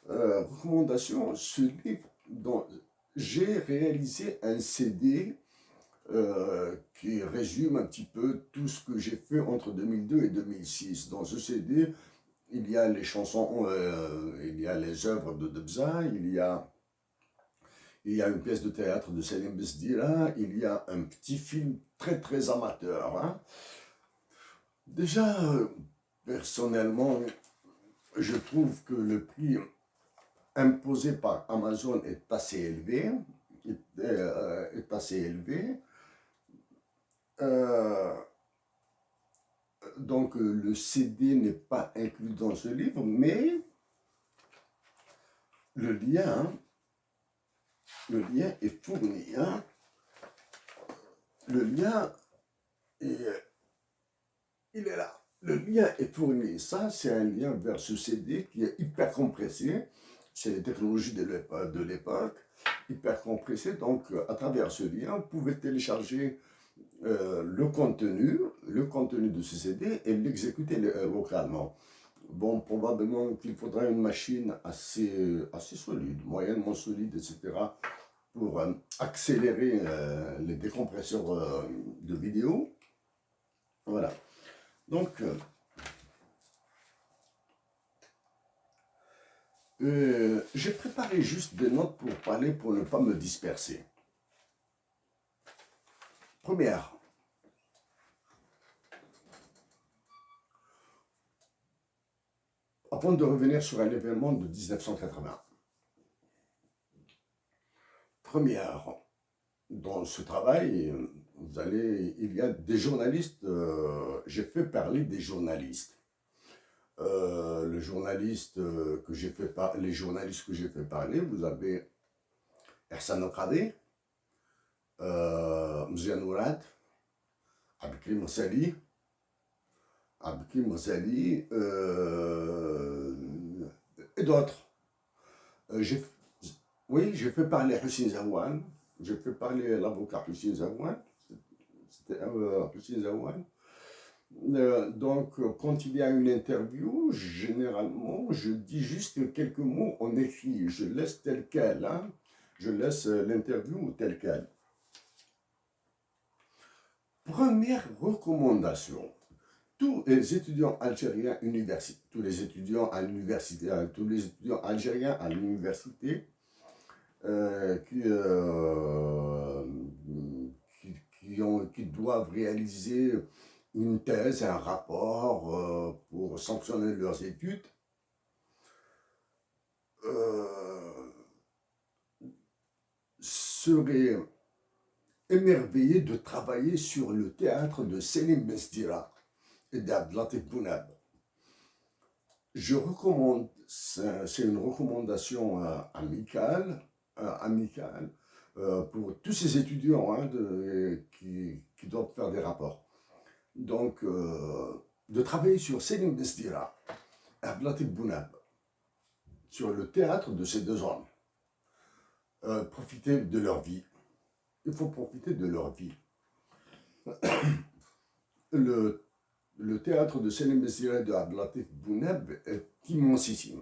recommandation, ce livre, dont j'ai réalisé un CD qui résume un petit peu tout ce que j'ai fait entre 2002 et 2006. Dans ce CD, il y a les chansons, il y a les œuvres de Bzeh, il y a une pièce de théâtre de Selim Besdira, il y a un petit film très très amateur. Hein. Déjà, personnellement, je trouve que le prix imposé par Amazon est assez élevé. Est assez élevé. Euh, donc le CD n'est pas inclus dans ce livre, mais le lien, le lien est fourni. Hein. Le lien, est, il est là. Le lien est fourni. Ça, c'est un lien vers ce CD qui est hyper compressé. C'est les technologies de l'époque, hyper compressé. Donc, à travers ce lien, vous pouvez télécharger le contenu de ce CD et l'exécuter localement. Bon, probablement qu'il faudra une machine assez solide, moyennement solide, etc., pour accélérer les décompresseurs de vidéo. Voilà. Donc, j'ai préparé juste des notes pour parler, pour ne pas me disperser. Première, avant de revenir sur un événement de 1980. Première, dans ce travail, il y a des journalistes, j'ai fait parler des journalistes. Le journaliste que j'ai fait les journalistes que j'ai fait parler, vous avez Ersan Okadi, Mzia Nourad, Abkri Moussali, et d'autres. Oui, j'ai fait parler Hussein Zawan, j'ai fait parler l'avocat Hussein Zawan, c'était Hussein Zawan. Donc, quand il y a une interview, généralement, je dis juste quelques mots en écrit. Je laisse tel quel. Hein. Je laisse l'interview tel quel. Première recommandation. Tous les étudiants algériens tous les étudiants algériens à l'université qui doivent réaliser une thèse, un rapport pour sanctionner leurs études, seraient émerveillés de travailler sur le théâtre de Selim Besdira et d'Abdelatif Bounab. Je recommande, c'est une recommandation amicale pour tous ces étudiants hein, qui doivent faire des rapports. Donc, de travailler sur Selim Besdira et Abdelatif Bounab, sur le théâtre de ces deux hommes. Profiter de leur vie. Il faut profiter de leur vie. Le théâtre de Selim Besdira et de Abdelatif Bounab est immensissime.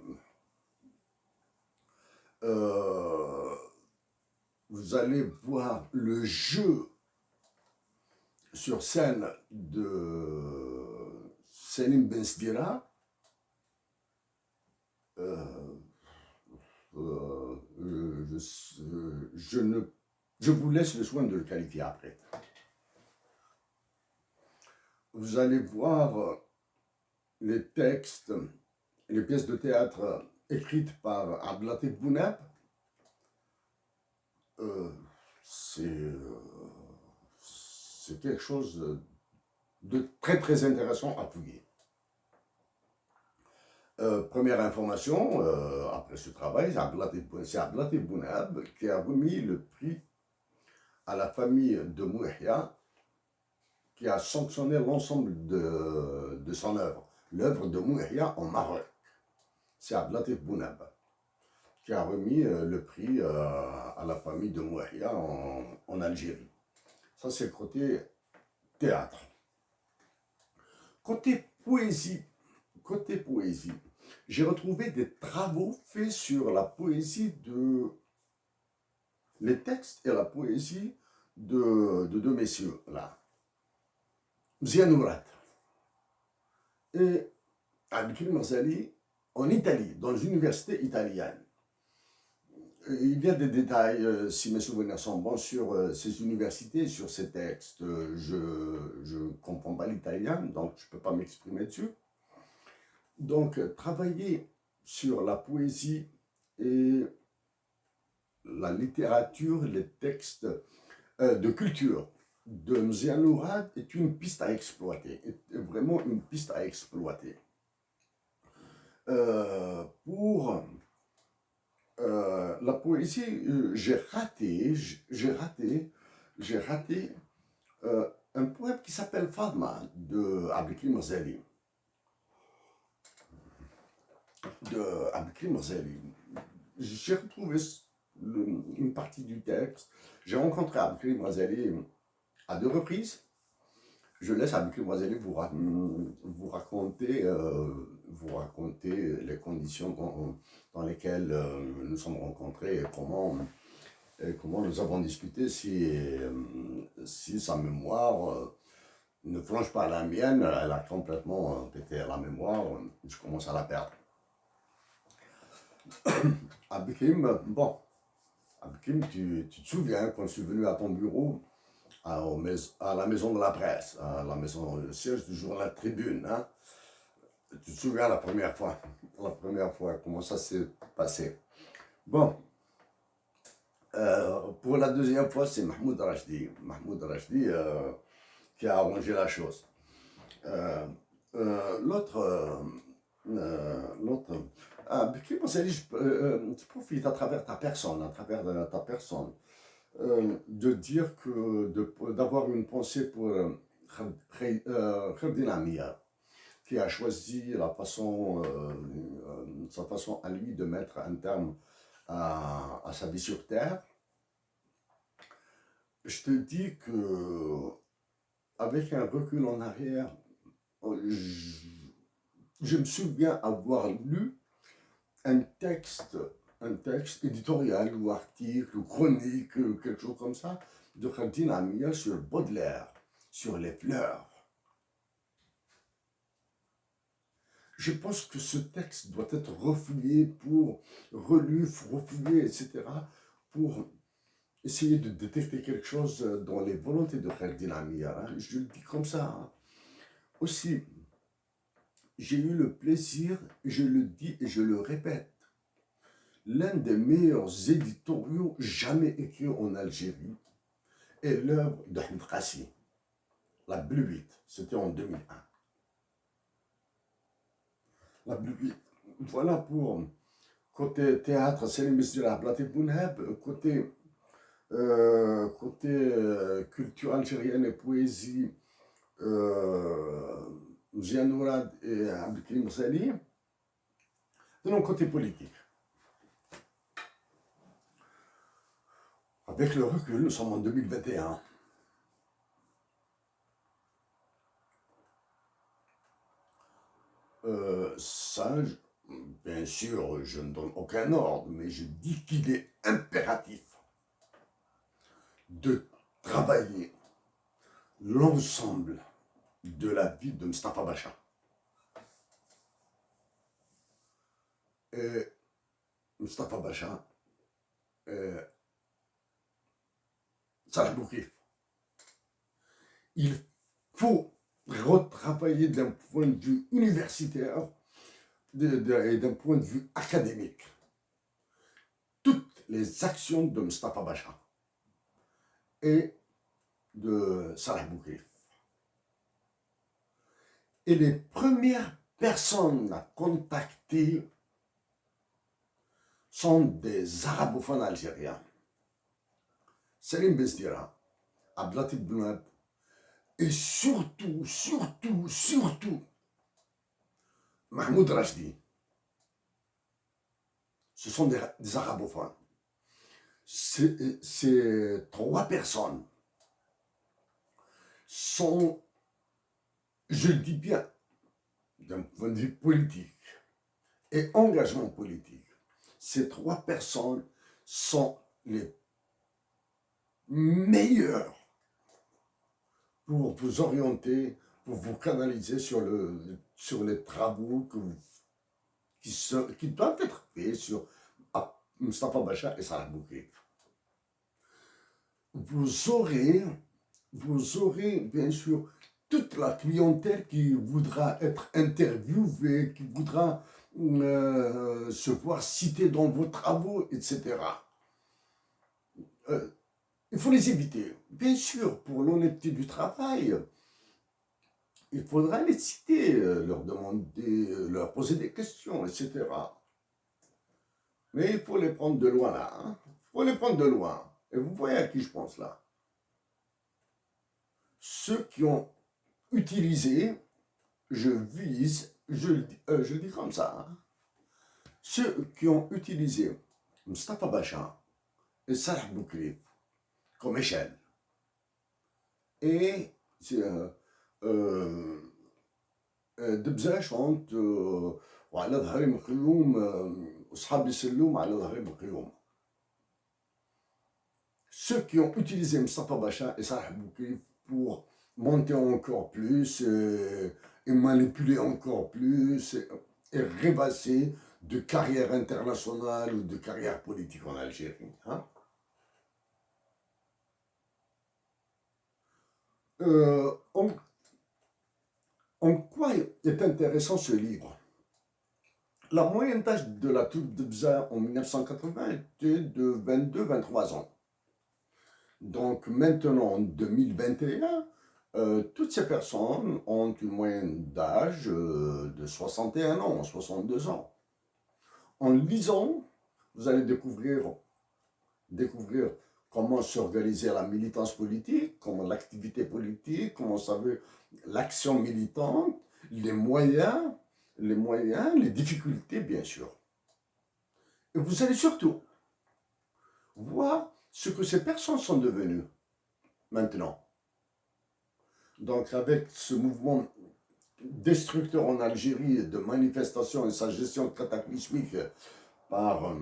Vous allez voir le jeu sur scène de Selim Besdira. Je vous laisse le soin de le qualifier après. Vous allez voir les textes, les pièces de théâtre écrites par Abdelatif Bounab. C'est quelque chose de très très intéressant à fouiller. Première information, après ce travail, c'est Abdelatif Bounab qui a remis le prix à la famille de Mouhia, qui a sanctionné l'ensemble de son œuvre, l'œuvre de Mouhia en Maroc. C'est Abdelatif Bounab qui a remis le prix à la famille de Mouhia en Algérie. Ça, c'est le côté théâtre. Côté poésie, j'ai retrouvé des travaux faits sur la poésie les textes et la poésie de deux messieurs, là. Mzia Nourad et Abdelkrim Marzali en Italie, dans une université italienne. il y a des détails, si mes souvenirs sont bons, sur ces universités, sur ces textes. Je ne comprends pas l'italien, donc je ne peux pas m'exprimer dessus. Donc, travailler sur la poésie et la littérature, les textes de culture de Mzianourad est une piste à exploiter, est vraiment une piste à exploiter. Pour la poésie, j'ai raté un poème qui s'appelle Fadma de Abdelkrim Ghazali. J'ai retrouvé une partie du texte. J'ai rencontré Abdelkrim Ghazali à 2 reprises. Je laisse Abdelkrim Ghazali vous raconter les conditions dans lesquelles nous sommes rencontrés et comment nous avons discuté si sa mémoire ne flanche pas la mienne, elle a complètement pété la mémoire, je commence à la perdre. Abdelkrim, tu te souviens quand je suis venu à ton bureau, à la maison de la presse, à la maison, le siège du journal Tribune, hein? Tu te souviens la première fois, comment ça s'est passé? Bon, pour la deuxième fois, c'est Mahmoud Rachdi qui a arrangé la chose. L'autre, Abdelkrim Ghazali, je profite à travers ta personne, de dire d'avoir une pensée pour Kherdin Amia, qui a choisi sa façon à lui de mettre un terme à sa vie sur Terre. Je te dis que, avec un recul en arrière, je me souviens avoir lu un texte éditorial ou article ou chronique, quelque chose comme ça, de Kherdin Amia sur Baudelaire, sur les fleurs. Je pense que ce texte doit être refouillé, relu, refouillé, etc., pour essayer de détecter quelque chose dans les volontés de Kherdin Amia. Hein. Je le dis comme ça. Hein. Aussi, j'ai eu le plaisir, je le dis et je le répète, l'un des meilleurs éditoriaux jamais écrits en Algérie est l'œuvre d'Ahmed Qassi, La Bluite, c'était en 2001. La Bluite, voilà pour côté théâtre, Selim Mesdira, Latif Bounheb, côté culture algérienne et poésie, Mzianourad et Abdelkrim Ghazali. De mon côté politique. Avec le recul, nous sommes en 2021. Bien sûr, je ne donne aucun ordre, mais je dis qu'il est impératif de travailler l'ensemble de la vie de Mustapha Bacha. Et Mustapha Bacha, Salah Boukif. Il faut retravailler d'un point de vue universitaire et d'un point de vue académique toutes les actions de Mustapha Bacha et de Salah Boukif. Et les premières personnes à contacter sont des arabophones algériens. Selim Mesdira, Abdelatif Bounheb, et surtout, Mahmoud Rachdi. Ce sont des arabophones. Ces 3 personnes sont, je le dis bien, d'un point de vue politique et engagement politique, ces 3 personnes sont les meilleures pour vous orienter, pour vous canaliser sur les travaux qui doivent être faits Mustafa Bacha et Salah Boukri. Vous aurez, vous aurez bien sûr toute la clientèle qui voudra être interviewée, qui voudra se voir cité dans vos travaux, etc. Il faut les éviter. Bien sûr, pour l'honnêteté du travail, il faudra les citer, leur demander, leur poser des questions, etc. Mais il faut les prendre de loin là. Hein. Il faut les prendre de loin. Et vous voyez à qui je pense là. Ceux qui ont utilisé, je vise, je le dis comme ça, hein, ceux qui ont utilisé Mustafa Bacha et Salah Boukri comme échelle. Et دبزة شونت وعلى ظهري مقيوم وصحابي يسلوم على ظهري مقيوم. Ceux qui ont utilisé Mustafa Bacha et Salah Boukri pour monter encore plus et manipuler encore plus et rêvasser de carrière internationale ou de carrière politique en Algérie. Hein? En quoi est intéressant ce livre? La moyenne d'âge de la troupe de Bza en 1980 était de 22-23 ans. Donc maintenant, en 2021, toutes ces personnes ont une moyenne d'âge de 61 ans, 62 ans. En lisant, vous allez découvrir comment s'organiser la militance politique, comment l'activité politique, comment savoir l'action militante, les moyens, les difficultés, bien sûr. Et vous allez surtout voir ce que ces personnes sont devenues maintenant. Donc avec ce mouvement destructeur en Algérie de manifestation et sa gestion cataclysmique par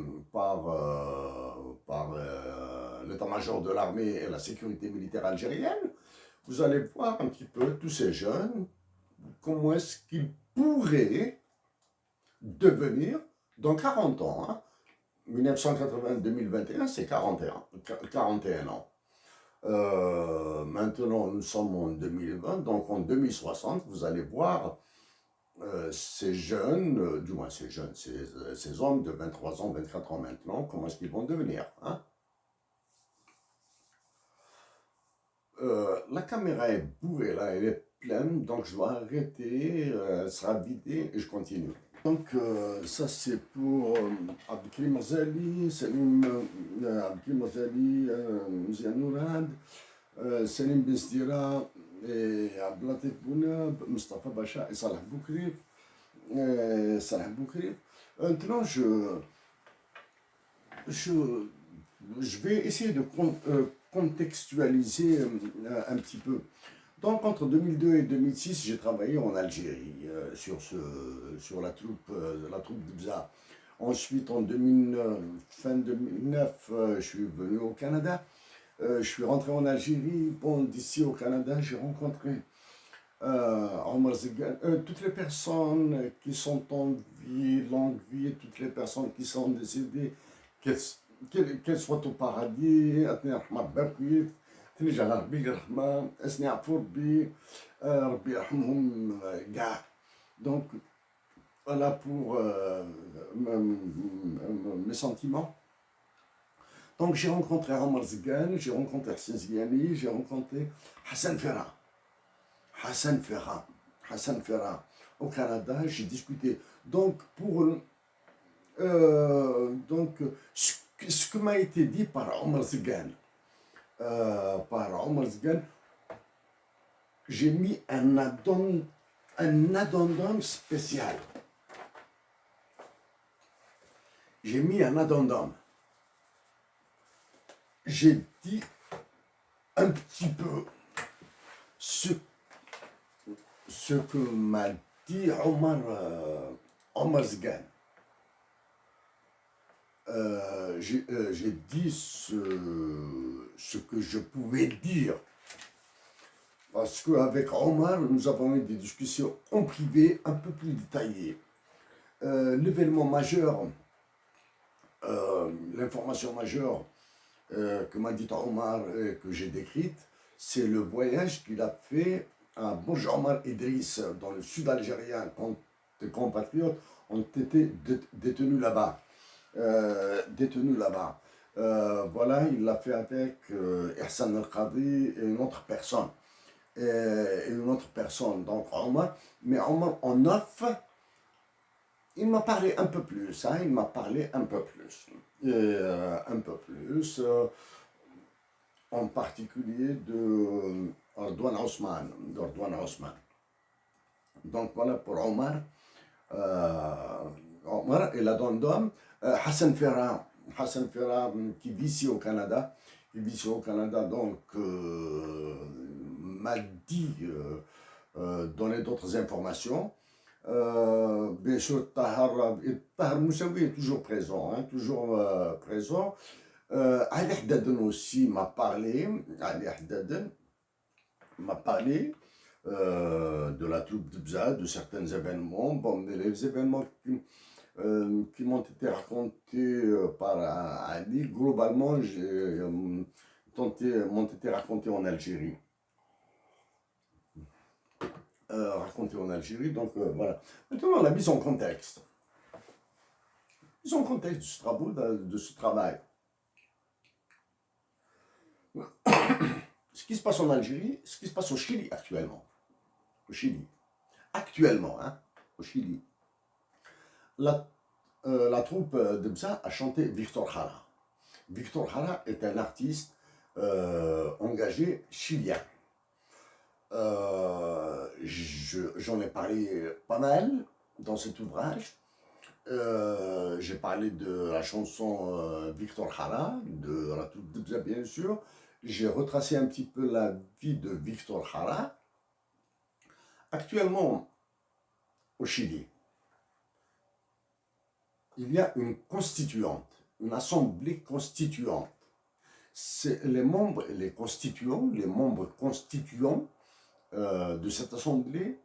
l'état-major de l'armée et la sécurité militaire algérienne, vous allez voir un petit peu tous ces jeunes, comment est-ce qu'ils pourraient devenir dans 40 ans. Hein, 1980-2021, c'est 41 ans. Maintenant, nous sommes en 2020, donc en 2060, vous allez voir ces jeunes, du moins ces jeunes, ces hommes de 23 ans, 24 ans maintenant, comment est-ce qu'ils vont devenir, hein? La caméra est bourrée là, elle est pleine, donc je dois arrêter, elle sera vidée et je continue. Donc ça c'est pour Abdelkrim Marzali, Salim Abdelkrim Marzali, Mziane Nourad, Salim Bezdira et Abdelatif Bouna, Mustafa Bacha et Salah Boukri. Maintenant je vais essayer de contextualiser un petit peu. Donc entre 2002 et 2006, j'ai travaillé en Algérie sur la troupe de Bza. Ensuite, en 2009, fin 2009, je suis venu au Canada. Je suis rentré en Algérie. Bon, d'ici au Canada, j'ai rencontré Omar Zegan, toutes les personnes qui sont en vie, longue vie, toutes les personnes qui sont décédées, qu'elles soient au paradis, تنجع ربي يرحمها اسني عفو ربي ربي يرحمهم كاع donc voilà pour mes sentiments. Donc j'ai rencontré Omar Zegan, j'ai rencontré Hassan Ziyani, j'ai rencontré Hassan Ferra au Canada, j'ai discuté. Donc ce que m'a été dit par Omar Zegan, j'ai mis un addendum spécial. J'ai mis un addendum. J'ai dit un petit peu ce que m'a dit Omar Zegan. J'ai dit ce que je pouvais dire. Parce qu'avec Omar, nous avons eu des discussions en privé un peu plus détaillées. L'événement majeur L'information majeure que m'a dit Omar et que j'ai décrite, c'est le voyage qu'il a fait à Burj Omar Idriss, dans le sud algérien, quand des compatriotes ont été détenus là-bas. Détenus là-bas. Voilà, il l'a fait avec Ihsan El-Qadi et une autre personne. Et une autre personne, donc Omar. Mais Omar, en off, il m'a parlé un peu plus, hein, il m'a parlé un peu plus. Un peu plus, en particulier de Ardouane Osman, d'Ardouane Osman. Donc voilà pour Omar. Omar et la Dondom. Hassan Ferra, qui vit ici au Canada, donc m'a dit, donné d'autres informations. Bien sûr, Tahar Moussaoui est toujours présent, hein, toujours présent. Ali Hdaden aussi m'a parlé. Ali Hdaden m'a parlé de la troupe de Bza, de certains événements. Bon, les événements qui m'ont été racontés par Ali, globalement, m'ont été racontés en Algérie. Donc voilà. Maintenant, on a mis en contexte. Mis en contexte de ce travail. Ce qui se passe en Algérie, ce qui se passe au Chili actuellement. Au Chili. Actuellement, hein, au Chili. La troupe de Bza a chanté Victor Jara. Victor Jara est un artiste engagé chilien. J'en ai parlé pas mal dans cet ouvrage. J'ai parlé de la chanson Victor Jara, de la troupe de Bza, bien sûr. J'ai retracé un petit peu la vie de Victor Jara. Actuellement, au Chili, il y a une constituante, une assemblée constituante. C'est les membres constituants de cette assemblée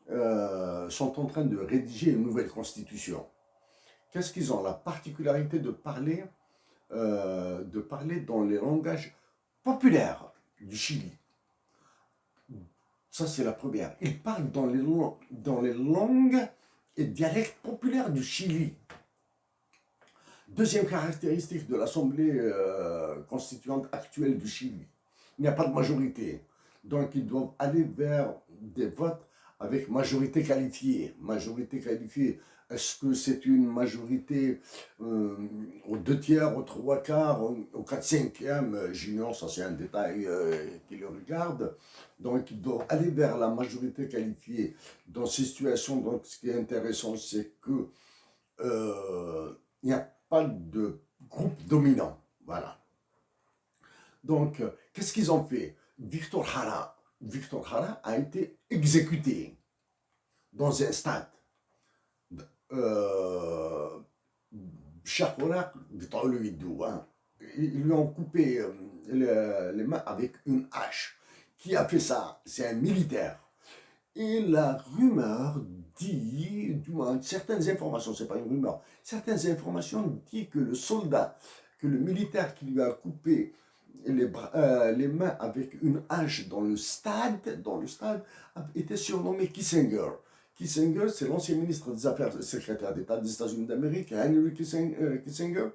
sont en train de rédiger une nouvelle constitution. Qu'est-ce qu'ils ont? La particularité de parler dans les langages populaires du Chili. Ça, c'est la première. Ils parlent dans les langues et dialectes populaires du Chili. Deuxième caractéristique de l'Assemblée constituante actuelle du Chili, il n'y a pas de majorité. Donc, ils doivent aller vers des votes avec majorité qualifiée. Majorité qualifiée, est-ce que c'est une majorité aux 2/3, aux 3/4, aux 4/5? J'ignore, ça c'est un détail qui le regarde. Donc, ils doivent aller vers la majorité qualifiée. Dans ces situations, donc, ce qui est intéressant, c'est que il n'y a pas de groupe dominant. Voilà. Donc, qu'est-ce qu'ils ont fait? Victor Jara a été exécuté dans un stade. Ils lui ont coupé les mains avec une hache. Qui a fait ça? C'est un militaire. Et la rumeur dit, du moins, certaines informations, c'est pas une rumeur, certaines informations disent que le soldat, que le militaire qui lui a coupé les mains avec une hache dans le stade, était surnommé Kissinger. Kissinger, c'est l'ancien ministre des Affaires secrétaires d'État des États-Unis d'Amérique, Henry Kissinger.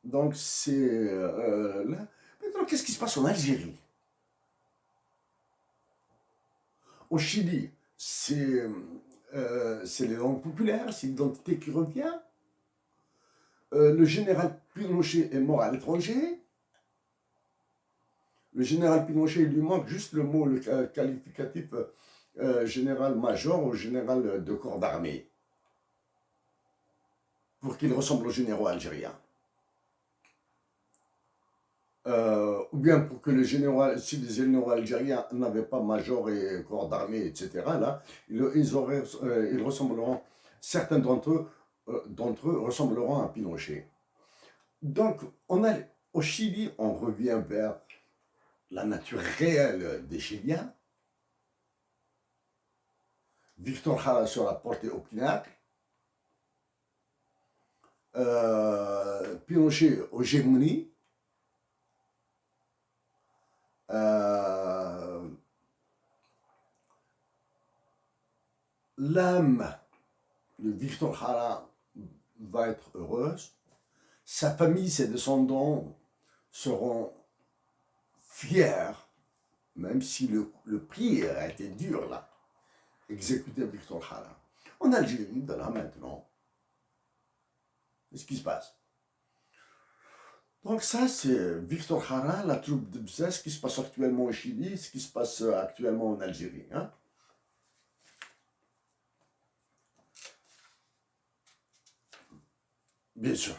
Donc, c'est là. Maintenant, qu'est-ce qui se passe en Algérie? Au Chili, c'est les langues populaires, c'est l'identité qui revient. Le général Pinochet est mort à l'étranger. Le général Pinochet, il lui manque juste le mot, le qualificatif général-major ou général de corps d'armée pour qu'il ressemble aux généraux algériens. Ou bien pour que si les généraux algériens n'avaient pas major et corps d'armée, etc., là, ils ressembleront, certains d'entre eux ressembleront à Pinochet. Donc, au Chili, on revient vers la nature réelle des Chiliens. Victor Jara sera porté au pinacle. Pinochet aux Gémonies, l'âme de Victor Jara va être heureuse, sa famille, ses descendants seront fiers, même si le prix a été dur là, exécuter Victor Jara. En Algérie, là maintenant, qu'est-ce qui se passe? Donc ça, c'est Victor Jara, la troupe de Bza, ce qui se passe actuellement au Chili, ce qui se passe actuellement en Algérie. Hein? Bien sûr.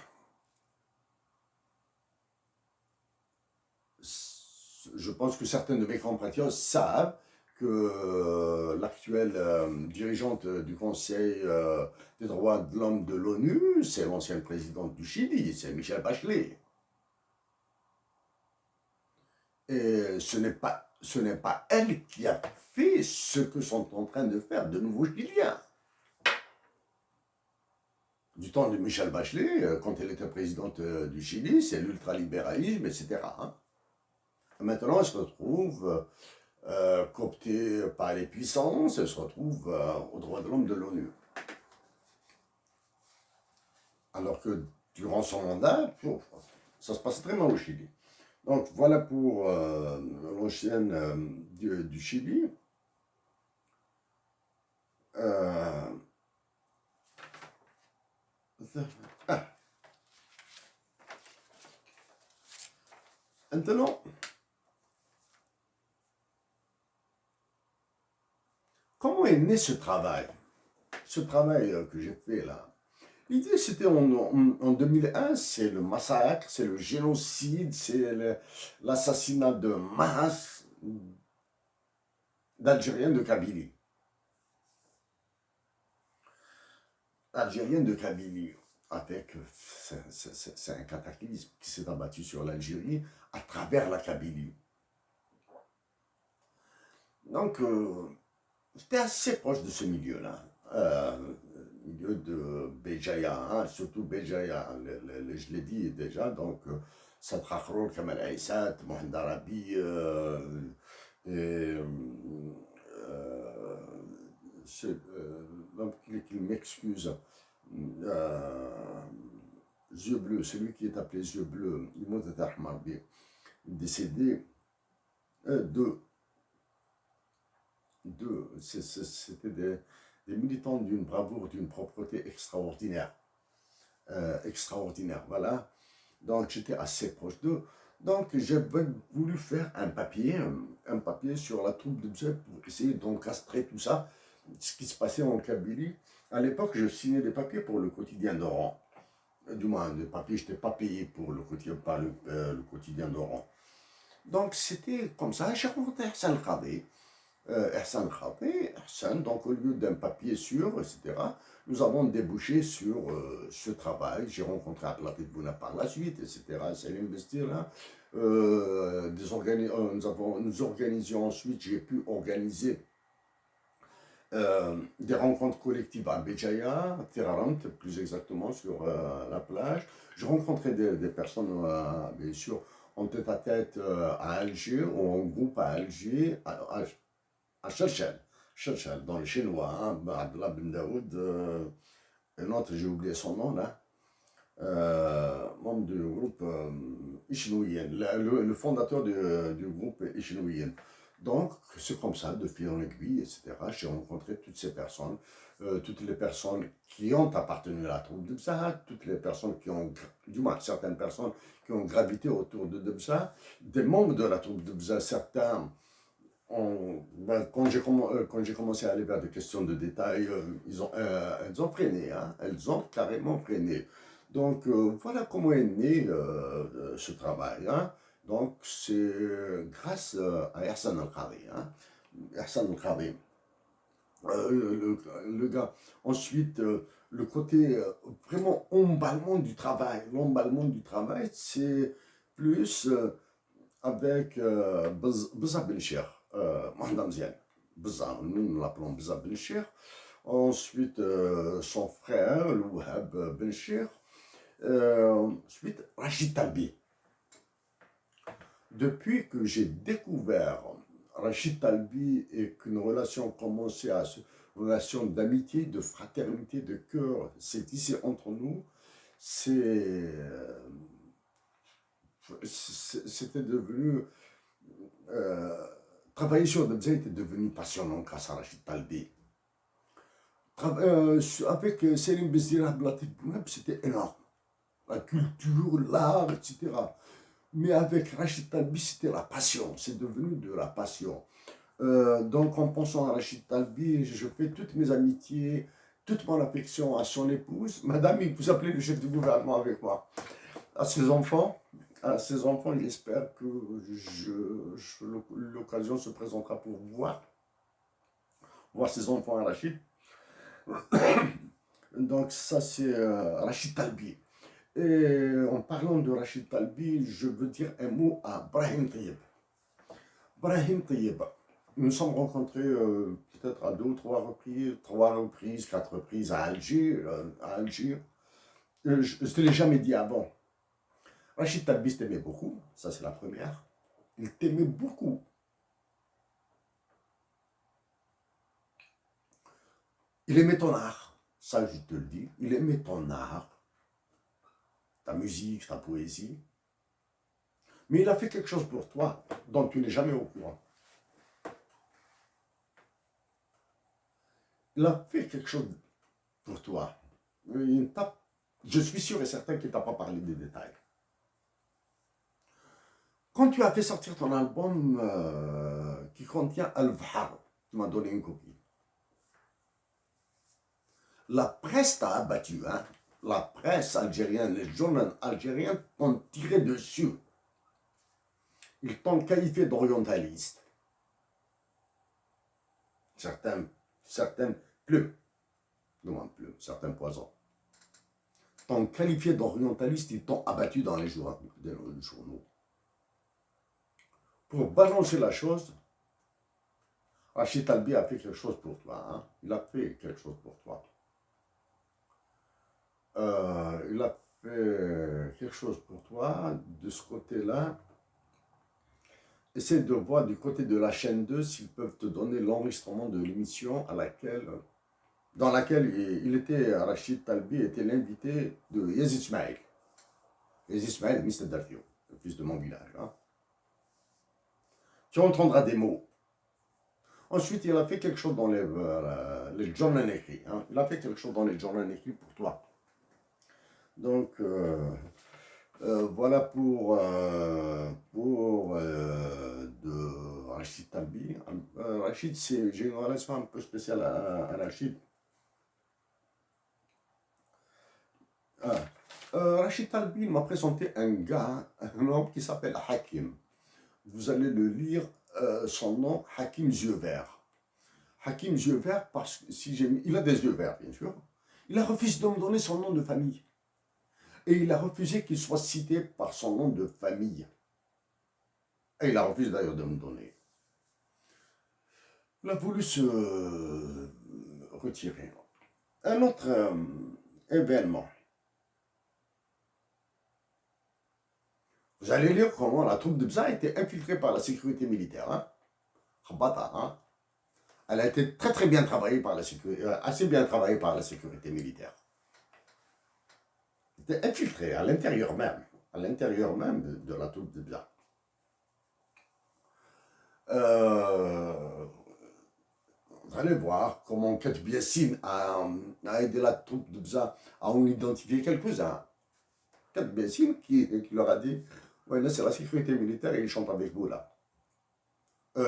Je pense que certains de mes compatriotes savent que l'actuelle dirigeante du Conseil des droits de l'homme de l'ONU, c'est l'ancienne présidente du Chili, c'est Michelle Bachelet. Et ce n'est pas elle qui a fait ce que sont en train de faire de nouveaux Chiliens. Du temps de Michelle Bachelet, quand elle était présidente du Chili, c'est l'ultralibéralisme, etc. Hein. Maintenant, elle se retrouve cooptée par les puissances, elle se retrouve aux droits de l'homme de l'ONU. Alors que durant son mandat, ça se passe très mal au Chili. Donc voilà pour l'ancienne du Chili. Maintenant, comment est né ce travail? Ce travail que j'ai fait là. L'idée, c'était en 2001, c'est le massacre, c'est le génocide, c'est l'assassinat de masse d'Algériens de Kabylie. Algériens de Kabylie, c'est un cataclysme qui s'est abattu sur l'Algérie à travers la Kabylie. Donc, j'étais assez proche de ce milieu-là. Milieu de Béjaïa, hein, surtout Béjaïa, je l'ai dit déjà, donc Sadr Kharour, Kamal Aïssat, Mohamed Arabi, donc qu'il m'excuse, Yeux Bleus, celui qui est appelé Yeux Bleus, décédé, deux, c'était des militants d'une bravoure, d'une propreté extraordinaire. Extraordinaire, voilà. Donc j'étais assez proche d'eux. Donc j'ai voulu faire un papier sur la troupe de Bzeb pour essayer d'encastrer tout ça, ce qui se passait en Kabylie. À l'époque, je signais des papiers pour le quotidien d'Oran. Du moins, des papiers, je n'étais pas payé pour le quotidien, par le quotidien d'Oran. Donc c'était comme ça, j'ai rencontré Hassan Khadé. Hassan, donc au lieu d'un papier sûr, etc., nous avons débouché sur ce travail. J'ai rencontré Atlatif Bouna par la suite, etc., Salim Bestir, là. Nous organisions ensuite, j'ai pu organiser des rencontres collectives à Béjaïa, à Terrarant, plus exactement sur la plage. Je rencontrais des personnes, bien sûr, en tête-à-tête à Alger, ou en groupe à Alger, à Cherchel, dans le chinois, hein, Abdullah Ben Daoud, un autre, j'ai oublié son nom là, membre du groupe Ishnouien, le fondateur du groupe Ishnouien. Donc, c'est comme ça, de fil en aiguille, etc. J'ai rencontré toutes ces personnes, toutes les personnes qui ont appartenu à la troupe de Bza, toutes les personnes qui ont, du moins certaines personnes qui ont gravité autour de Bza, des membres de la troupe de Bza, certains. Quand j'ai commencé à aller vers des questions de détail, elles ont freiné, hein, elles ont carrément freiné. Donc voilà comment est né ce travail. Hein. Donc c'est grâce à Hassan Al-Khari. Hein. Hassan Al-Khari. Le gars. Ensuite, le côté vraiment emballement du travail. L'emballement du travail, c'est plus avec Bza Ben Cher. Mohamed Amzian, Bza, nous l'appelons Bza Ben Cher. Ensuite, son frère, Louhab Ben Cher. Ensuite, Rachid Talbi. Depuis que j'ai découvert Rachid Talbi et qu'une relation commençait à se... relation d'amitié, de fraternité, de cœur s'est tissée entre nous, c'était devenu... travailler sur Dabza était devenu passionnant grâce à Rachid Talbi. Avec Selim Bezdira Blatif Bounab, c'était énorme. La culture, l'art, etc. Mais avec Rachid Talbi, c'était la passion. C'est devenu de la passion. Donc, en pensant à Rachid Talbi, je fais toutes mes amitiés, toute mon affection à son épouse. Madame, il vous appelez le chef du gouvernement avec moi. À ses enfants, j'espère que l'occasion se présentera pour voir ses enfants à Rachid. Donc, ça, c'est Rachid Talbi. Et en parlant de Rachid Talbi, je veux dire un mot à Brahim Tayyib. Brahim Tayyib, nous nous sommes rencontrés peut-être à 2 ou 3 reprises, 4 reprises à Alger. Je ne te l'ai jamais dit avant. Rachid Talbi t'aimait beaucoup, ça c'est la première. Il t'aimait beaucoup. Il aimait ton art, ça je te le dis. Il aimait ton art, ta musique, ta poésie. Mais il a fait quelque chose pour toi dont tu n'es jamais au courant. Il a fait quelque chose pour toi. Je suis sûr et certain qu'il ne t'a pas parlé des détails. Quand tu as fait sortir ton album qui contient Al-Vhar, tu m'as donné une copie. La presse t'a abattu, hein? La presse algérienne, les journaux algériens t'ont tiré dessus. Ils t'ont qualifié d'orientaliste. Certains plumes, certains poisons. T'ont qualifié d'orientaliste, ils t'ont abattu dans les journaux. Pour balancer la chose, Rachid Talbi a fait quelque chose pour toi. Hein? Il a fait quelque chose pour toi. Il a fait quelque chose pour toi de ce côté-là. Essaie de voir du côté de la chaîne 2 s'ils peuvent te donner l'enregistrement de l'émission dans laquelle Rachid Talbi était l'invité de Yazid Ismail. Yazid Ismail, Mr. Darfio, le fils de mon village. Hein. Tu entendras des mots. Ensuite, il a fait quelque chose dans les journaux écrits. Hein. Il a fait quelque chose dans les journaux écrits pour toi. Donc, voilà pour de Rachid Talbi. Rachid, j'ai une relation un peu spéciale à Rachid. Rachid Talbi m'a présenté un homme qui s'appelle Hakim. Vous allez le lire, son nom, Hakim Yeux Verts. Hakim Yeux Verts, parce que il a des yeux verts, bien sûr. Il a refusé de me donner son nom de famille. Et il a refusé qu'il soit cité par son nom de famille. Et il a refusé d'ailleurs de me donner. Il a voulu se retirer. Un autre événement. Vous allez lire comment la troupe de Bza a été infiltrée par la sécurité militaire. Hein? Khabata, hein? Elle a été très bien travaillée par la sécurité, assez bien travaillée par la sécurité militaire. Elle était infiltrée à l'intérieur même de la troupe de Bza. Vous allez voir comment Katb Yassine a aidé la troupe de Bza à en identifier quelques-uns. Katb Yassine qui leur a dit ouais, là c'est la sécurité militaire et ils chantent avec vous là.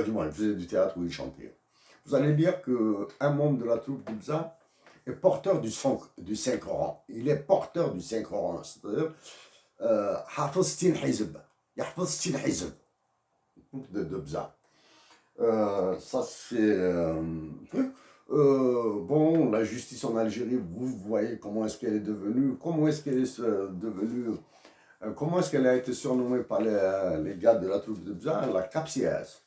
Du moins, ils faisaient du théâtre où ils chantaient. Vous allez lire qu'un membre de la troupe de Bza est porteur du Saint-Coran. Il est porteur du Saint-Coran, c'est-à-dire Hafiz Tin Hizb. Hafiz Tin Hizb de Bza. Ça c'est bon, la justice en Algérie, vous voyez comment est-ce qu'elle est devenue, comment est-ce qu'elle a été surnommée par les gars de la troupe de Bza, la Capsiès.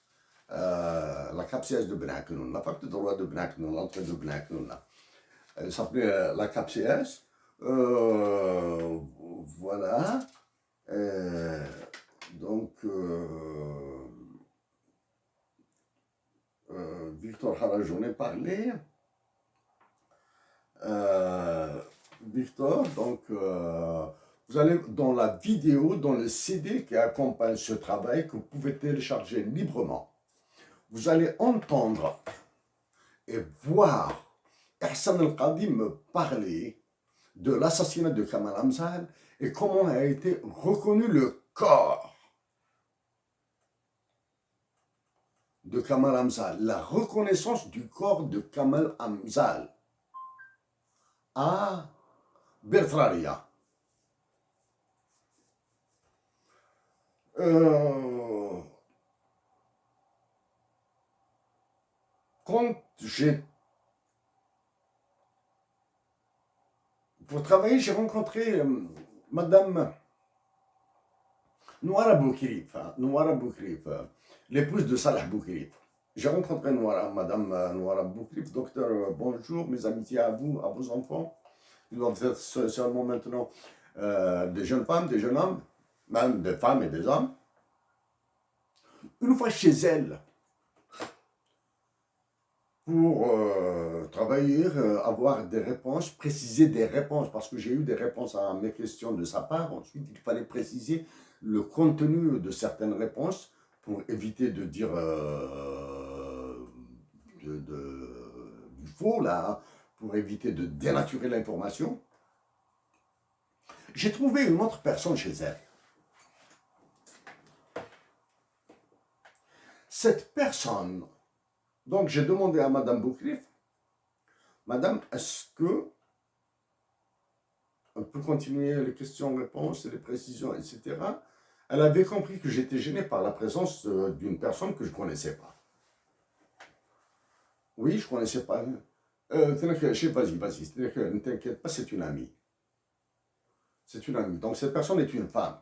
La Capsiès de Benaknoun, la fac de droit de Benaknoun, l'entrée de Benaknoun. Elle s'appelait la Capsiès Euh, voilà. Euh, donc, Victor Hara, j'en ai parlé. Euh, Victor, donc, vous allez dans la vidéo, dans le CD qui accompagne ce travail, que vous pouvez télécharger librement. Vous allez entendre et voir Ihsan El-Qadi me parler de l'assassinat de Kamal Amzal et comment a été reconnu le corps de Kamal Amzal, la reconnaissance du corps de Kamal Amzal à Bertraria. Quand j'ai pour travailler, j'ai rencontré Madame Noara Boukrif, l'épouse de Salah Boukrif. J'ai rencontré Madame Noara Boukrif, docteur, bonjour, mes amitiés à vous, à vos enfants. Ils doivent être seulement maintenant des jeunes femmes, des jeunes hommes, même des femmes et des hommes. Une fois chez elle, pour travailler, avoir des réponses, préciser des réponses, parce que j'ai eu des réponses à mes questions de sa part. Ensuite, il fallait préciser le contenu de certaines réponses pour éviter de dire du faux, là, hein, pour éviter de dénaturer l'information. J'ai trouvé une autre personne chez elle. Cette personne, donc j'ai demandé à Madame Boukrif, Madame, est-ce que on peut continuer les questions-réponses, les précisions, etc. Elle avait compris que j'étais gêné par la présence d'une personne que je ne connaissais pas. Oui, je ne connaissais pas. Vas-y, vas-y. Ne t'inquiète pas, c'est une amie. C'est une amie. Donc cette personne est une femme.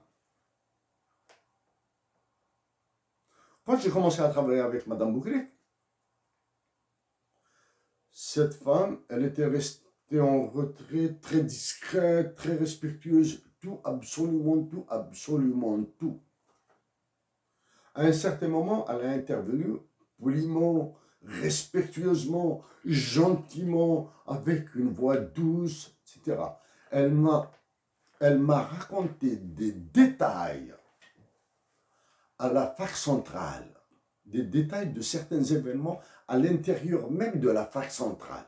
Quand j'ai commencé à travailler avec Madame Boukrif, cette femme, elle était restée en retrait, très discrète, très respectueuse, tout, absolument tout, absolument tout. À un certain moment, elle a intervenu poliment, respectueusement, gentiment, avec une voix douce, etc. Elle m'a raconté des détails à la fac centrale, des détails de certains événements à l'intérieur même de la fac centrale.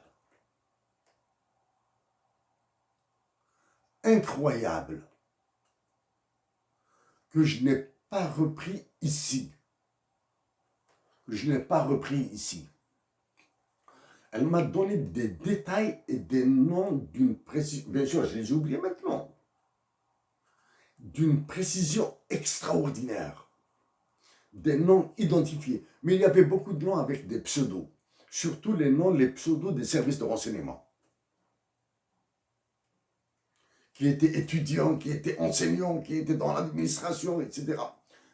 Incroyable, que je n'ai pas repris ici. Elle m'a donné des détails et des noms d'une précision. Bien sûr, je les ai oubliés maintenant. D'une précision extraordinaire. Des noms identifiés. Mais il y avait beaucoup de noms avec des pseudos. Surtout les pseudos des services de renseignement. Qui étaient étudiants, qui étaient enseignants, qui étaient dans l'administration, etc.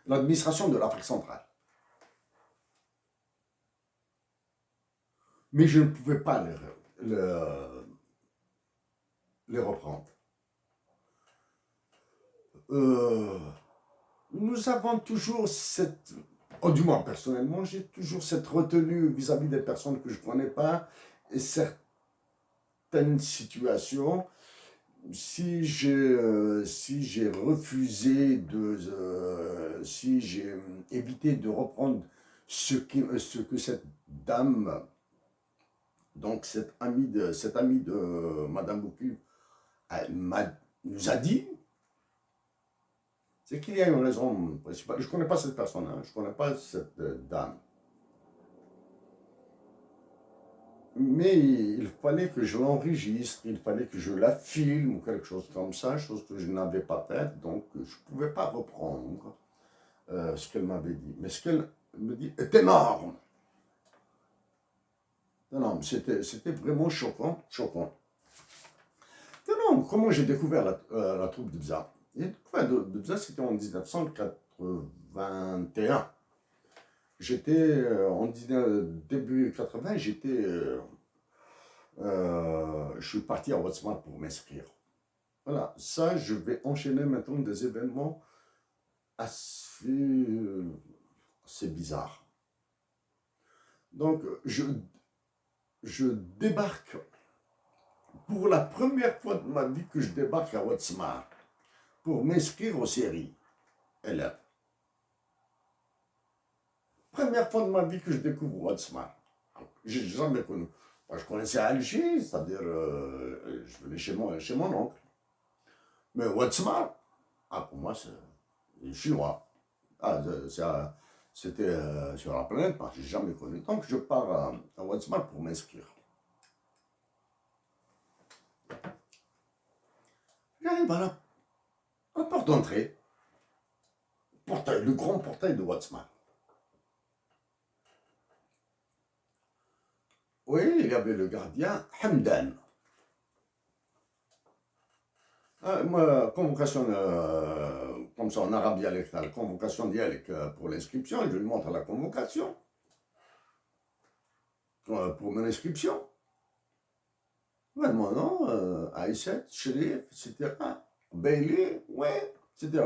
L'administration de l'Afrique centrale. Mais je ne pouvais pas les reprendre. Nous avons toujours cette, du moins personnellement, j'ai toujours cette retenue vis-à-vis des personnes que je ne connais pas et certaines situations. Si j'ai refusé si j'ai évité de reprendre ce que cette dame, donc cette amie de Madame Boucu, nous a dit, c'est qu'il y a une raison principale. Je ne connais pas cette personne, hein, je ne connais pas cette dame. Mais il fallait que je l'enregistre, il fallait que je la filme ou quelque chose comme ça, chose que je n'avais pas faite, donc je ne pouvais pas reprendre ce qu'elle m'avait dit. Mais ce qu'elle me dit est énorme. Non, c'était vraiment choquant, choquant. Non, comment j'ai découvert la troupe de Bza? J'ai découvert de Bza, c'était en 1981. J'étais en début 80, je suis parti à Botswana pour m'inscrire. Voilà, ça, je vais enchaîner maintenant des événements assez, assez bizarres. Donc, je débarque pour la première fois de ma vie que je débarque à Watsmar pour m'inscrire aux séries élèves. Première fois de ma vie que je découvre Watsmar. Je n'ai jamais connu. Moi, je connaissais Alger, c'est-à-dire, je venais chez mon oncle. Mais Watsmar, ah, pour moi, c'est chinois. Ah, c'était sur la planète, parce que je n'ai jamais connu. Donc, je pars à Watsmar pour m'inscrire. J'arrive à la porte d'entrée, le grand portail de Watsmar. Oui, il y avait le gardien Hamdan. Moi, convocation, comme ça en arabe dialectal, convocation dialecte pour l'inscription, je lui montre la convocation pour mon inscription. Ouais, mon nom, Aïsset, Sherif, etc. Bailey, ouais, etc.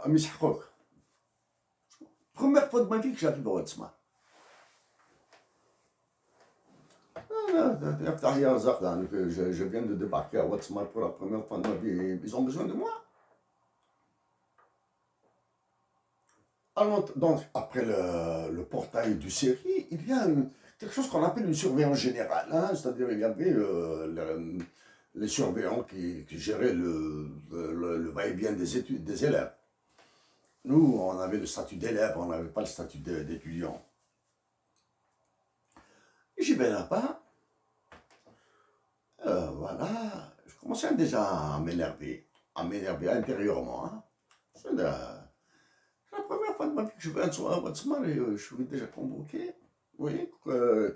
Miss Hakok. Première fois de ma vie que j'arrive à Watsma. Je viens de débarquer à Watsma pour la première fois de ma vie. Ils ont besoin de moi. Alors, donc, après le portail du série, il y a quelque chose qu'on appelle une surveillance générale. Hein, c'est-à-dire, il y avait les surveillants qui géraient le va-et-vient des études des élèves. Nous, on avait le statut d'élève, on n'avait pas le statut d'étudiant. J'y vais là-bas, voilà, je commençais déjà à m'énerver intérieurement. Hein. C'est la première fois de ma vie que je vais un soir à Watsmar et je suis déjà convoqué. Oui,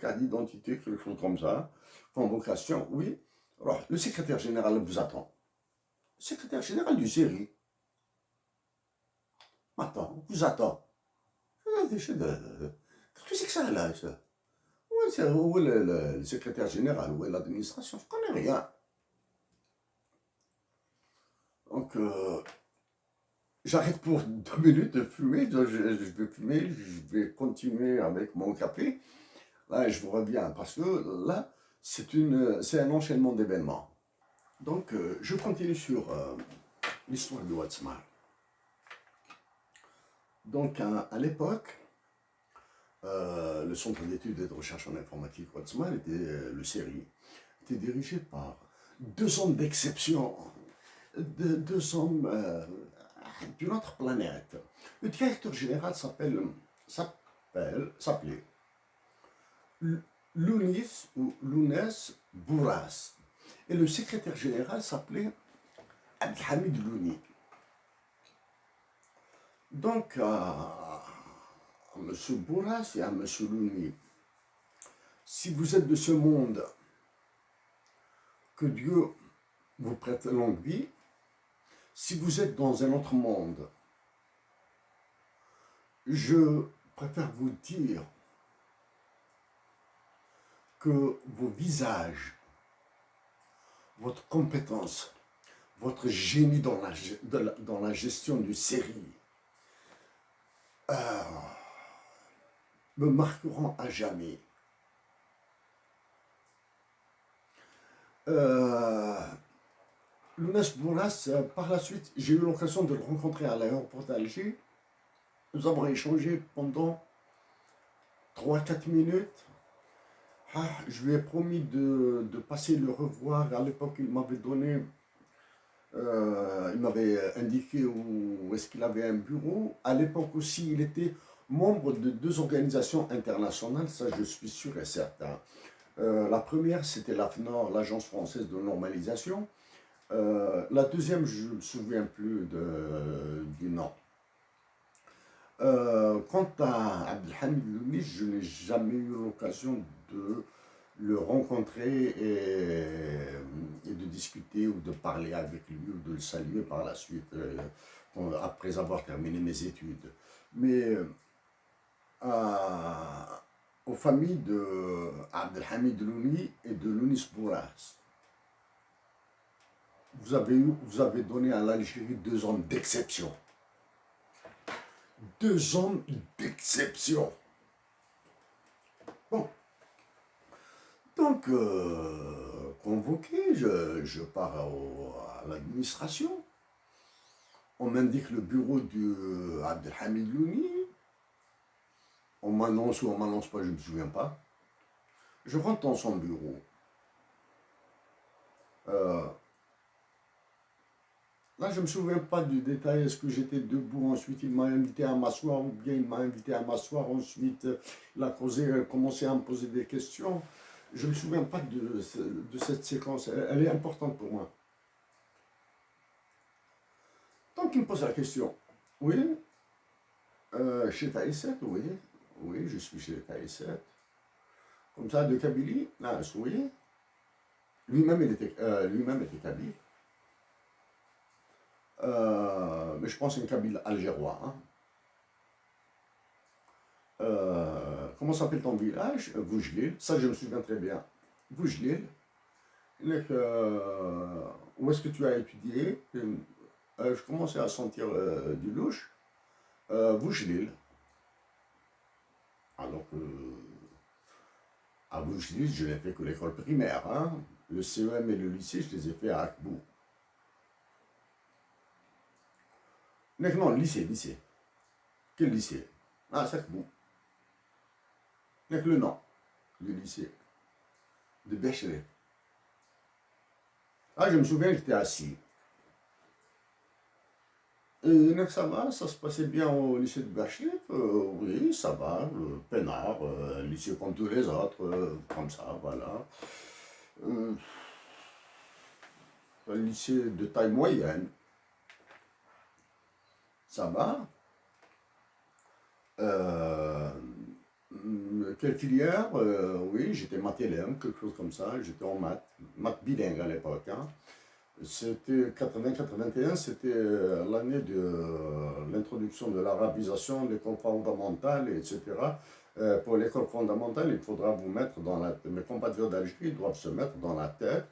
carte d'identité, quelque chose comme ça. Convocation, oui. Alors, le secrétaire général vous attend. Le secrétaire général du série m'attend, vous attend. Qu'est-ce que c'est que ça là ça? Où est le secrétaire général, où est l'administration? Je connais rien. Donc, j'arrête pour 2 minutes de fumer, je vais fumer, je vais continuer avec mon café. Là, je vous reviens, parce que là, c'est un enchaînement d'événements. Donc, je continue sur l'histoire de Watsmar. Donc, à l'époque, le centre d'études et de recherche en informatique Watsmar, le CERI, était dirigé par 2 hommes d'exception, deux hommes d'une autre planète. Le directeur général s'appelait Lounis ou Lounès Bourras. Et le secrétaire général s'appelait Abdelhamid Louni. Donc, à M. Bourras et à M. Louni, si vous êtes de ce monde, que Dieu vous prête longue vie. Si vous êtes dans un autre monde, je préfère vous dire que vos visages, votre compétence, votre génie dans la gestion du série me marqueront à jamais. Lounas Bourras, par la suite, j'ai eu l'occasion de le rencontrer à l'aéroport d'Alger. Nous avons échangé pendant 3-4 minutes. Je lui ai promis de passer le revoir. À l'époque, il m'avait indiqué où est-ce qu'il avait un bureau. À l'époque aussi, il était membre de 2 organisations internationales, ça je suis sûr et certain. La première, c'était l'AFNOR, l'Agence française de normalisation. La deuxième, je ne me souviens plus du nom. Quant à Abdelhamid Louni, je n'ai jamais eu l'occasion de le rencontrer et de discuter ou de parler avec lui ou de le saluer par la suite, après avoir terminé mes études. Mais aux familles de Abdelhamid Louni et de Lounis Bourras, vous avez donné à l'Algérie 2 hommes d'exception. 2 hommes d'exception. Bon, donc, convoqué, je pars à l'administration. On m'indique le bureau de Abdelhamid Louni. On m'annonce ou on m'annonce pas, je ne me souviens pas. Je rentre dans son bureau. Là, je ne me souviens pas du détail. Est-ce que j'étais debout? Ensuite, il m'a invité à m'asseoir, ou bien il m'a invité à m'asseoir. Ensuite, il a commencé à me poser des questions. Je ne me souviens pas de cette séquence. Elle est importante pour moi. Donc, il me pose la question. Oui, chez Taïset, oui. Oui, je suis chez Taïset. Comme ça, de Kabylie, là, oui. Lui-même était kabyle. Mais je pense un kabyle algérois. Hein. Comment s'appelle ton village? Boujlil. Ça, je me souviens très bien. Boujlil. Où est-ce que tu as étudié? Je commençais à sentir du louche. Boujlil. Alors que à Boujlil, je n'ai fait que l'école primaire. Hein. Le CEM et le lycée, je les ai fait à Akbou. Non, lycée. Quel lycée? Ah, c'est Akbou. Avec le nom du lycée de Bécheret. Ah, je me souviens, j'étais assis. Et ça va, ça se passait bien au lycée de Bécheret. Oui, ça va, peinard, lycée comme tous les autres, comme ça, voilà. Un lycée de taille moyenne. Ça va. Quelle filière? Oui, j'étais mathélème, quelque chose comme ça. J'étais en maths bilingue à l'époque. Hein. C'était 80-81, c'était l'année de l'introduction de l'arabisation, l'école fondamentale, etc. Pour l'école fondamentale, il faudra vous mettre dans la tête, mes compatriotes d'Algérie doivent se mettre dans la tête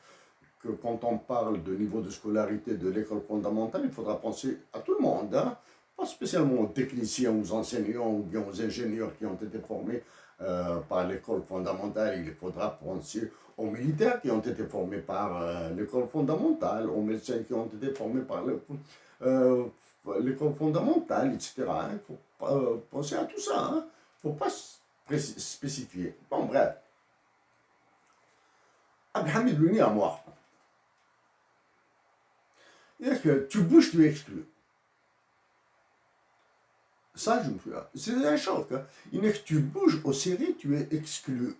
que quand on parle de niveau de scolarité de l'école fondamentale, il faudra penser à tout le monde, hein, pas spécialement aux techniciens, aux enseignants ou bien aux ingénieurs qui ont été formés par l'école fondamentale. Il faudra penser aux militaires qui ont été formés par l'école fondamentale, aux médecins qui ont été formés par l'école fondamentale, etc. Il faut penser à tout ça. Il ne faut pas spécifier. Bon, bref. Abdelhamid Louni à moi. C'est-à-dire que tu bouges, tu exclus. Ça, je me souviens. C'est un choc. Hein. Il est que tu bouges aux séries, tu es exclu.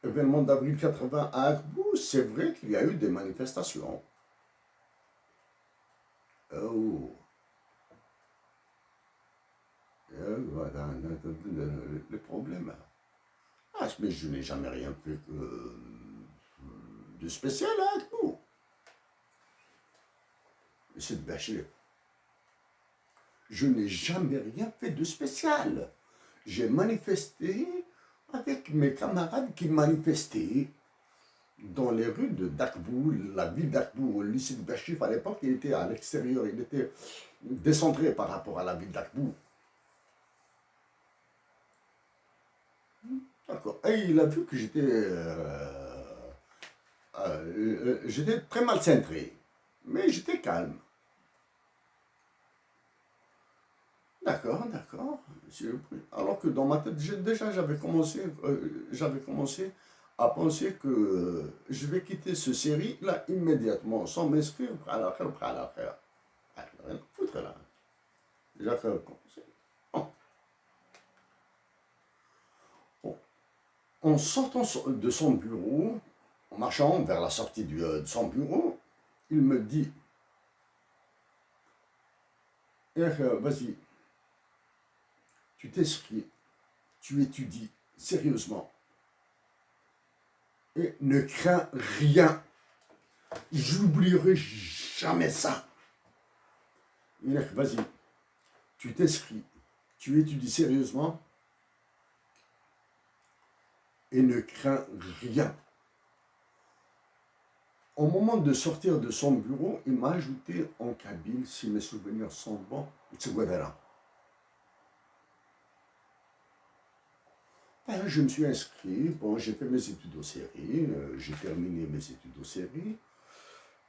Événement d'avril 80 à Akbou, c'est vrai qu'il y a eu des manifestations. Oh. Voilà, le problème. Ah, mais je n'ai jamais rien fait de spécial à Akbou. C'est de bâcher. Je n'ai jamais rien fait de spécial. J'ai manifesté avec mes camarades qui manifestaient dans les rues de Dakbou, la ville d'Akbou, au lycée de Bachif à l'époque, il était à l'extérieur, il était décentré par rapport à la ville d'Akbou. D'accord. Et il a vu que j'étais très mal centré, mais j'étais calme. D'accord. Alors que dans ma tête, j'avais commencé à penser que je vais quitter ce série là immédiatement, sans m'inscrire à la faire. Rien à foutre là. Déjà que bon. Bon. En sortant de son bureau, en marchant vers la sortie de son bureau, il me dit vas-y, tu t'inscris, tu étudies sérieusement et ne crains rien. J'oublierai jamais ça. Vas-y, tu t'inscris, tu étudies sérieusement et ne crains rien. au moment de sortir de son bureau, il m'a ajouté en cabine, si mes souvenirs sont bons, Tseguadera. Ben, je me suis inscrit, bon, j'ai fait mes études aux séries, j'ai terminé mes études aux séries.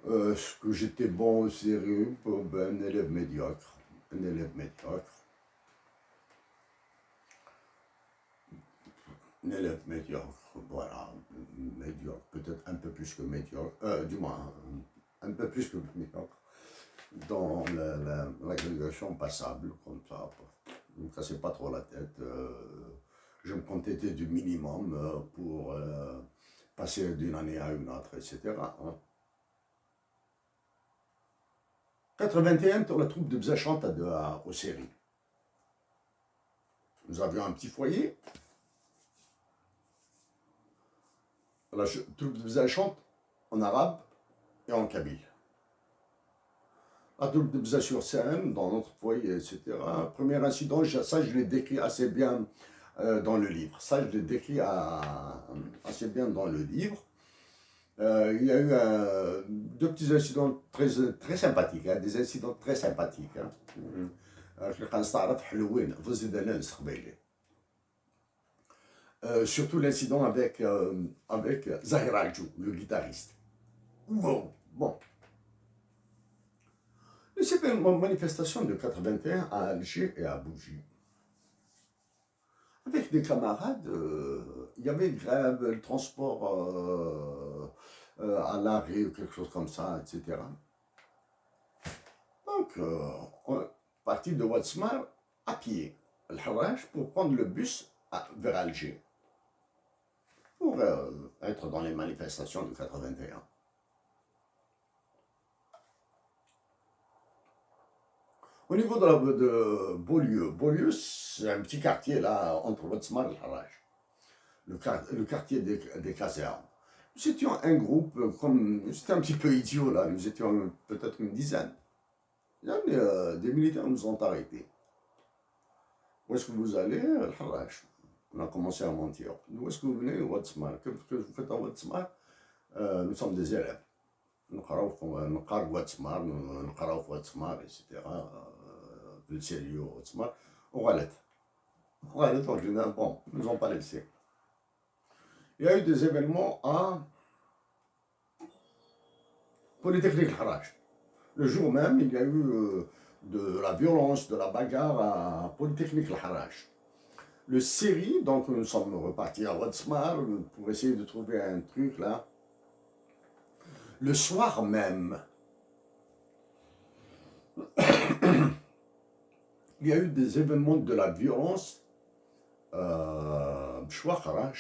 Ce que j'étais bon aux séries, ben, un élève médiocre. Un élève médiocre. Un élève médiocre, voilà, médiocre, peut-être un peu plus que médiocre, du moins un peu plus que médiocre, dans l'agrégation passable, comme ça. Ne me cassez pas trop la tête. Je me contentais du minimum pour passer d'une année à une autre, etc. Hein. 81, dans la troupe de Bzachante aux séries. Nous avions un petit foyer. La troupe de Bzachante en arabe et en kabyle. La troupe de Bza sur scène, dans notre foyer, etc. Premier incident, ça je l'ai décrit assez bien dans le livre. Ça je l'ai décrit assez bien dans le livre. Il y a eu deux petits incidents très sympathiques, hein, des incidents très sympathiques. Hein. Surtout l'incident avec Zahir Aljou, le guitariste. Wow. Bon. C'était une manifestation de 81 à Alger et à Bougie. Avec des camarades, il y avait une grève, le transport à l'arrêt ou quelque chose comme ça, etc. Donc, on est parti de Ouatzmar à pied, al Harrach, pour prendre le bus vers Alger, pour être dans les manifestations de 81. Au niveau de Beaulieu, Beaulieu, c'est un petit quartier là, entre Ouatzmar et al Harrach, le quartier des casernes. Nous étions un groupe, c'était un petit peu idiot là, nous étions peut-être une dizaine. Là, des militaires nous ont arrêtés. Où est-ce que vous allez? Al Harrach. On a commencé à mentir. D'où est-ce que vous venez? Ouatzmar. Qu'est-ce que vous faites à Ouatzmar? Nous sommes des élèves. Nous نقرأ Ouatzmar, nous نقرأ Ouatzmar, etc. Le sérieux Ouatzmar. وغلط. Bon, ils nous ont pas laissé. Il y a eu des événements à Polytechnique Al Harrach. Le jour même, il y a eu de la violence, de la bagarre à Polytechnique Al Harrach. Le série, donc nous sommes repartis à Ouatzmar pour essayer de trouver un truc là. Le soir même, il y a eu des événements de la violence Chakora,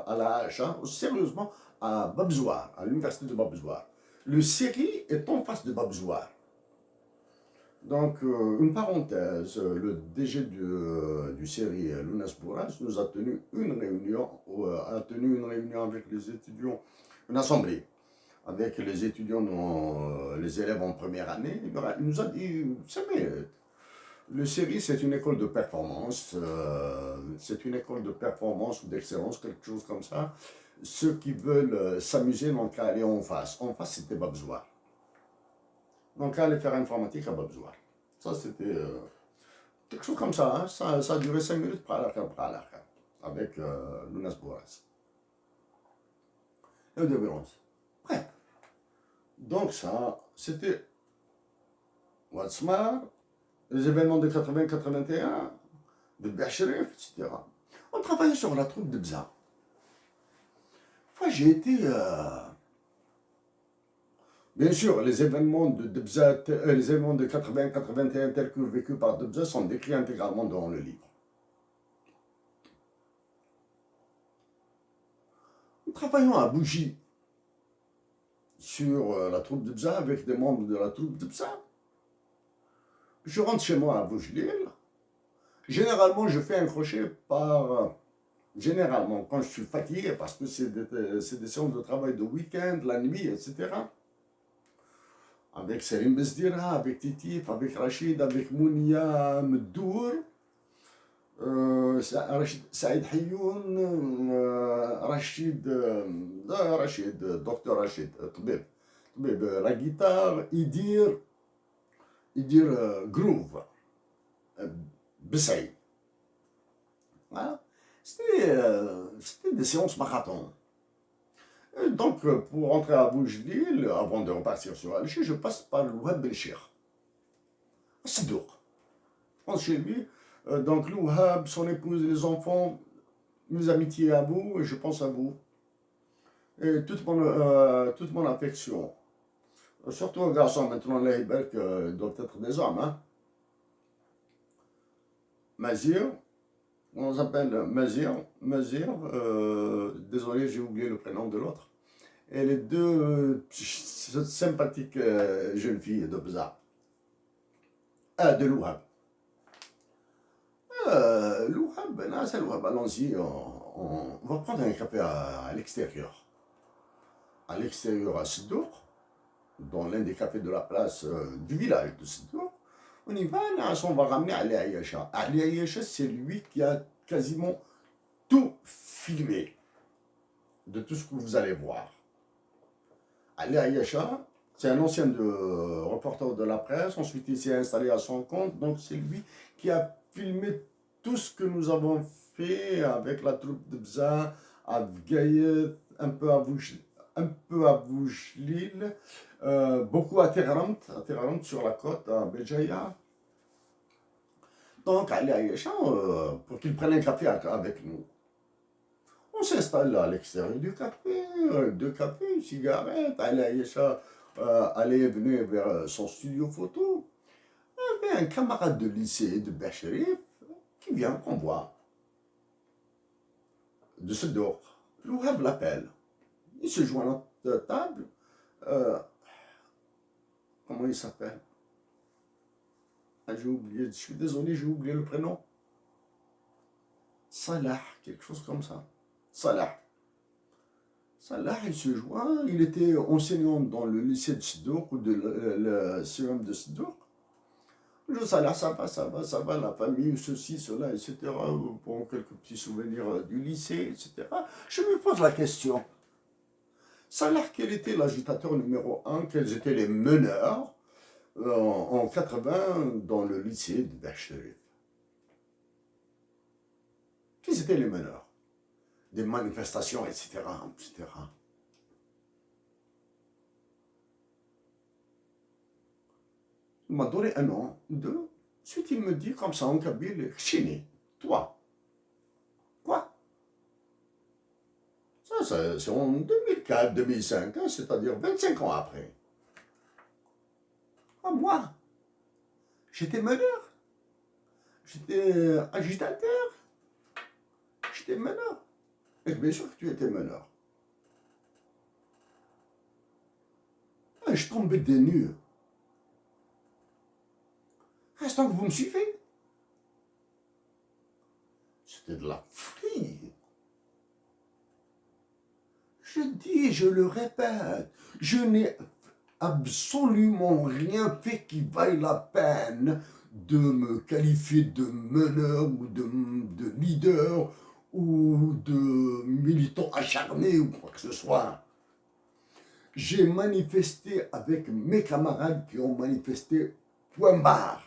à la Hacha, sérieusement, à Babzouar, à l'université de Babzouar. Le série est en face de Babzouar. Donc, une parenthèse, le DG du série, Lounas Bourras, nous a tenu une réunion avec les étudiants, une assemblée avec les étudiants, les élèves en première année. Il nous a dit, vous savez, le série c'est une école de performance, ou d'excellence, quelque chose comme ça. Ceux qui veulent s'amuser n'ont qu'à aller en face. En face, c'était Babzouar. Donc, aller faire informatique à Babzouar. Ça, c'était quelque chose comme ça. Hein. Ça a duré 5 minutes, avec Lounas Bourras. Et de violence. Bref. Donc, ça, c'était Ouatzmar, les événements de 80-81, de Bercherif, etc. On travaillait sur la troupe de Bza. Moi, j'ai été. Bien sûr, les événements de Bza, les événements de 80-81 tels que vécus par Bza sont décrits intégralement dans le livre. Nous travaillons à Bougie sur la troupe de Bza avec des membres de la troupe de Bza. Je rentre chez moi à Bougelil. Généralement, je fais un crochet généralement, quand je suis fatigué, parce que c'est des séances de travail de week-end, la nuit, etc. Avec Selim Bezdira, avec Titif, avec Rachid, avec Mounia Meddour. Saïd Hayoun, Rachid, docteur Rachid, طبيب, la guitare, يدير groove, بسعي. Voilà. C'était des séances marathon. Et donc, pour rentrer à Boujdil, avant de repartir sur Alger, je passe par le Wahab Belchir, à Sidour. Je pense chez lui. Donc, le Wahab, son épouse, les enfants, mes amitiés à vous, et je pense à vous. Et toute mon affection. Surtout un garçon, maintenant, les Iberk doivent être des hommes. Hein. Mazir, on s'appelle Mazir. Désolé, j'ai oublié le prénom de l'autre. Et les deux sympathiques jeunes filles de Bza. De Louhab. Louhab, là, c'est Louhab. Allons-y, on va prendre un café à l'extérieur. À l'extérieur, à Sidour, dans l'un des cafés de la place du village de Sidour. On y va, là, on va ramener Ali Ayesha. Ali Ayesha, c'est lui qui a quasiment tout filmé de tout ce que vous allez voir. Ali Ayesha, c'est un ancien reporter de la presse, ensuite il s'est installé à son compte, donc c'est lui qui a filmé tout ce que nous avons fait avec la troupe de Bza, à Vgaïet, un peu à Boujlil, beaucoup à Terrant sur la côte, à Béjaïa. Donc, Ali Ayesha, pour qu'il prenne un café avec nous. On s'installe à l'extérieur du café, deux cafés, une cigarette. Ali Ayesha allait et venait vers son studio photo. Il y avait un camarade de lycée de Bacharif qui vient qu'on voit de ce dehors. Louhab l'appelle. Il se joint à notre table. Comment il s'appelle? J'ai oublié, je suis désolé, j'ai oublié le prénom. Salah, quelque chose comme ça. Salah, il se joint, il était enseignant dans le lycée de Sidour ou le CEM de Sidour. Je Salah, ça va, la famille, ceci, cela, etc. Bon, quelques petits souvenirs du lycée, etc. Je me pose la question. Salah, quel était l'agitateur numéro 1, quels étaient les meneurs en 80 dans le lycée de Bacharif? Qui étaient les meneurs? Des manifestations, etc. Il m'a donné un an, deux. Ensuite, il me dit comme ça en kabyle, Chini, toi. Quoi? Ça, c'est en 2004, 2005, hein, c'est-à-dire 25 ans après. Ah, moi, j'étais meneur. J'étais agitateur. J'étais meneur. Et bien sûr que tu étais meneur. Ah, je tombais des nues. Instant que vous me suivez. C'était de la folie. Je dis, je le répète, je n'ai absolument rien fait qui vaille la peine de me qualifier de meneur ou de leader ou de militant acharné ou quoi que ce soit. J'ai manifesté avec mes camarades qui ont manifesté, point barre.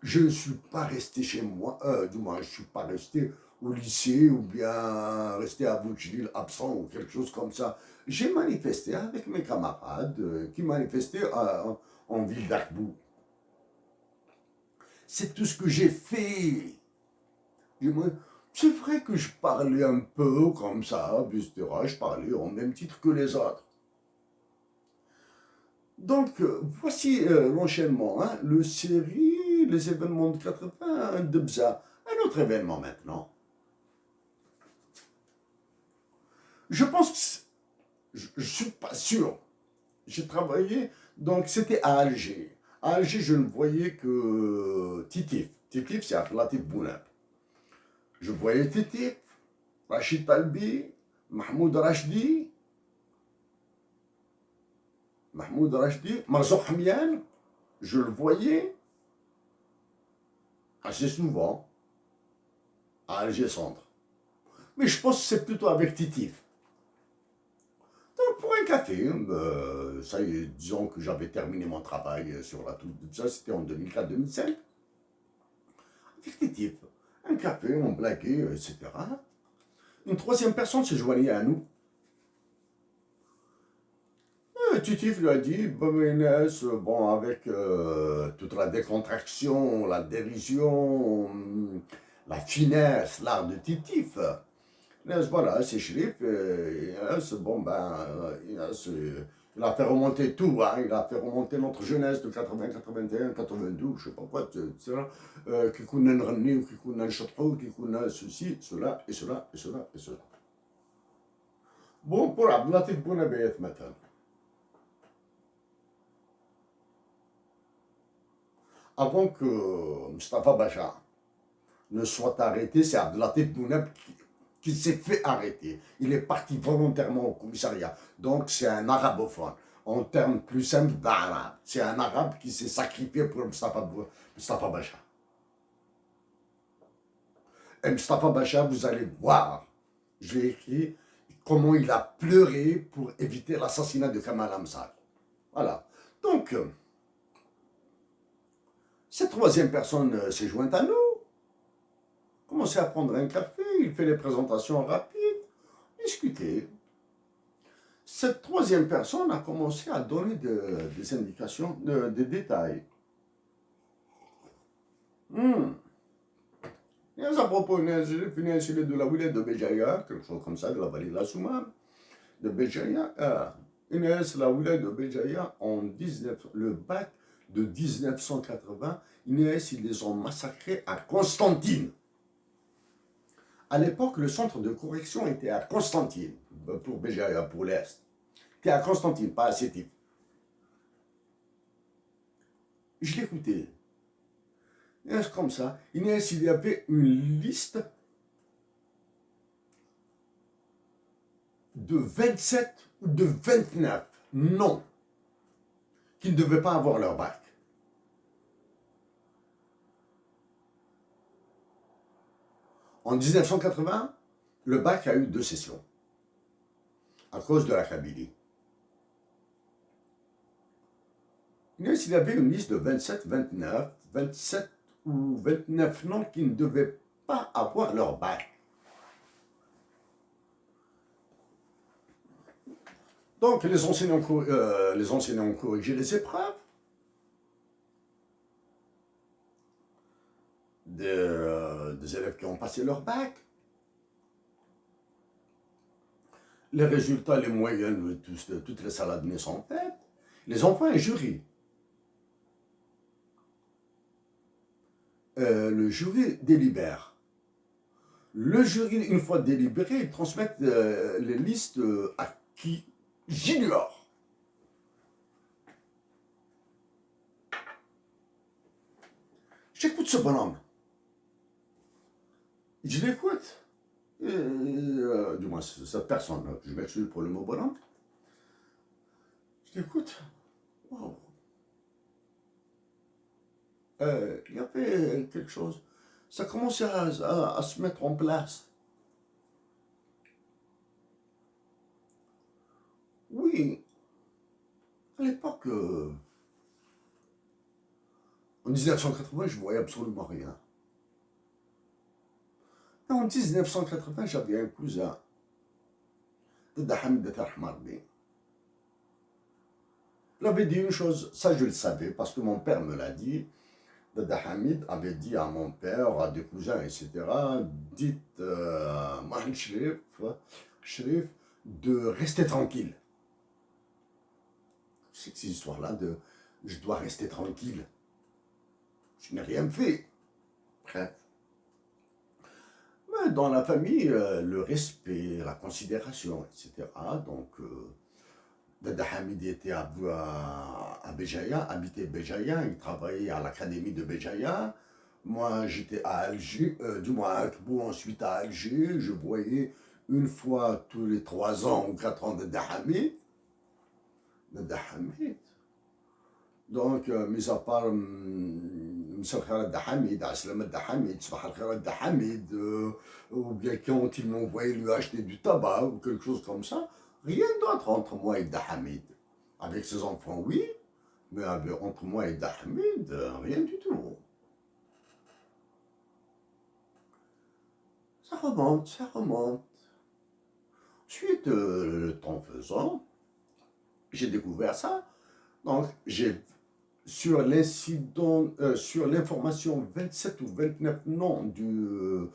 Je ne suis pas resté chez moi, du moins je ne suis pas resté au lycée ou bien resté à Boujlil absent ou quelque chose comme ça. J'ai manifesté avec mes camarades qui manifestaient en ville d'Akbou. C'est tout ce que j'ai fait. C'est vrai que je parlais un peu comme ça, etc. Je parlais au même titre que les autres. Donc, voici l'enchaînement. Hein, le série, les événements de 80, de Bza. Un autre événement maintenant. Je pense que je ne suis pas sûr. J'ai travaillé, donc c'était à Alger. À Alger, je ne voyais que Titif. Titif, c'est Latif Boulin. Je voyais Titif, Rachid Talbi, Mahmoud Rachdi, Marzouk Hamian, je le voyais assez souvent. à Alger Centre. Mais je pense que c'est plutôt avec Titif. Donc pour un café, ça y est, disons que j'avais terminé mon travail sur la tout ça, c'était en 2004-2005. Avec Titif, un café, on blaguait, etc. Une troisième personne se joignait à nous. Titif lui a dit, bon, Inès, bon, avec toute la décontraction, la dérision, la finesse, l'art de Titif, Inès, voilà, c'est Chérif, Inès, bon, ben, Inès, il a fait remonter tout, hein, il a fait remonter notre jeunesse de 80, 81, 92, je sais pas quoi, etc. Qui connaît Nrani, qui connaît Chatrou, qui connaît ceci, cela, et cela, et cela, et cela. Bon, pour Abdelatif Bounabeyet, maintenant. Avant que Mustafa Bacha ne soit arrêté, c'est Abdelatif Bounab qui s'est fait arrêter. Il est parti volontairement au commissariat. Donc c'est un arabophone. En termes plus simples d'arabe. C'est un arabe qui s'est sacrifié pour Mustafa Bacha. Et Mustafa Bacha, vous allez voir, je l'ai écrit, comment il a pleuré pour éviter l'assassinat de Kamal Amzal. Voilà. Donc, cette troisième personne s'est jointe à nous. Commencé à prendre un café, il fait les présentations rapides, discuter. Cette troisième personne a commencé à donner des indications, des détails. Et à propos, j'ai fini de la wilaya de Béjaïa, quelque chose comme ça, de la vallée de la Soumam, de Béjaïa. Inès, la wilaya de Béjaïa, le bac de 1980, Inès, ils les ont massacrés à Constantine. À l'époque, le centre de correction était à Constantine, pour Béjaïa, pour l'Est. C'était à Constantine, pas à Sétif. Je l'écoutais. Inès, comme ça, Inès, il y avait une liste de 27 ou de 29 noms qui ne devaient pas avoir leur bac. En 1980, le bac a eu 2 sessions à cause de la Kabylie. Inès, il y avait une liste de 27 ou 29 noms qui ne devaient pas avoir leur bac. Donc, les enseignants ont corrigé les épreuves des élèves qui ont passé leur bac. Les résultats, les moyennes, toutes les salades sont faites. Les enfants, un jury. Le jury délibère. Le jury, une fois délibéré, ils transmettent les listes à qui j'ignore. J'écoute ce bonhomme. Je l'écoute. Du moins, cette personne, je m'excuse pour le mot bonhomme. Je l'écoute. Wow. Il y avait quelque chose. Ça commençait à se mettre en place. Oui, à l'époque, en 1980, je ne voyais absolument rien. En 1980, j'avais un cousin, Dada Hamid Ahmardi. Il avait dit une chose, ça je le savais parce que mon père me l'a dit. Dada Hamid avait dit à mon père, à des cousins, etc., dites Mohamed Sherif, de rester tranquille. C'est ces histoires-là de je dois rester tranquille. Je n'ai rien fait. Bref. Mais dans la famille, le respect, la considération, etc. Donc, Dada Hamid était à Béjaïa, habitait Béjaïa, il travaillait à l'académie de Béjaïa. Moi, j'étais à Alger, du moins à Akbou, ensuite à Alger. Je voyais une fois tous les 3 ans ou 4 ans Dada Hamid. Dada Hamid. Donc, mis à part مساء الخير الدا Hamid, Aslam الدا Hamid, صباح الخير الدا Hamid, ou bien quand ils m'envoyaient lui acheter du tabac ou quelque chose comme ça. Rien d'autre entre moi et Da Hamid. Avec ses enfants, oui, mais entre moi et Da Hamid, rien du tout. Ça remonte, ça remonte. Ensuite, le temps faisant, j'ai découvert ça. Donc, j'ai sur l'incident, sur l'information 27 ou 29 noms de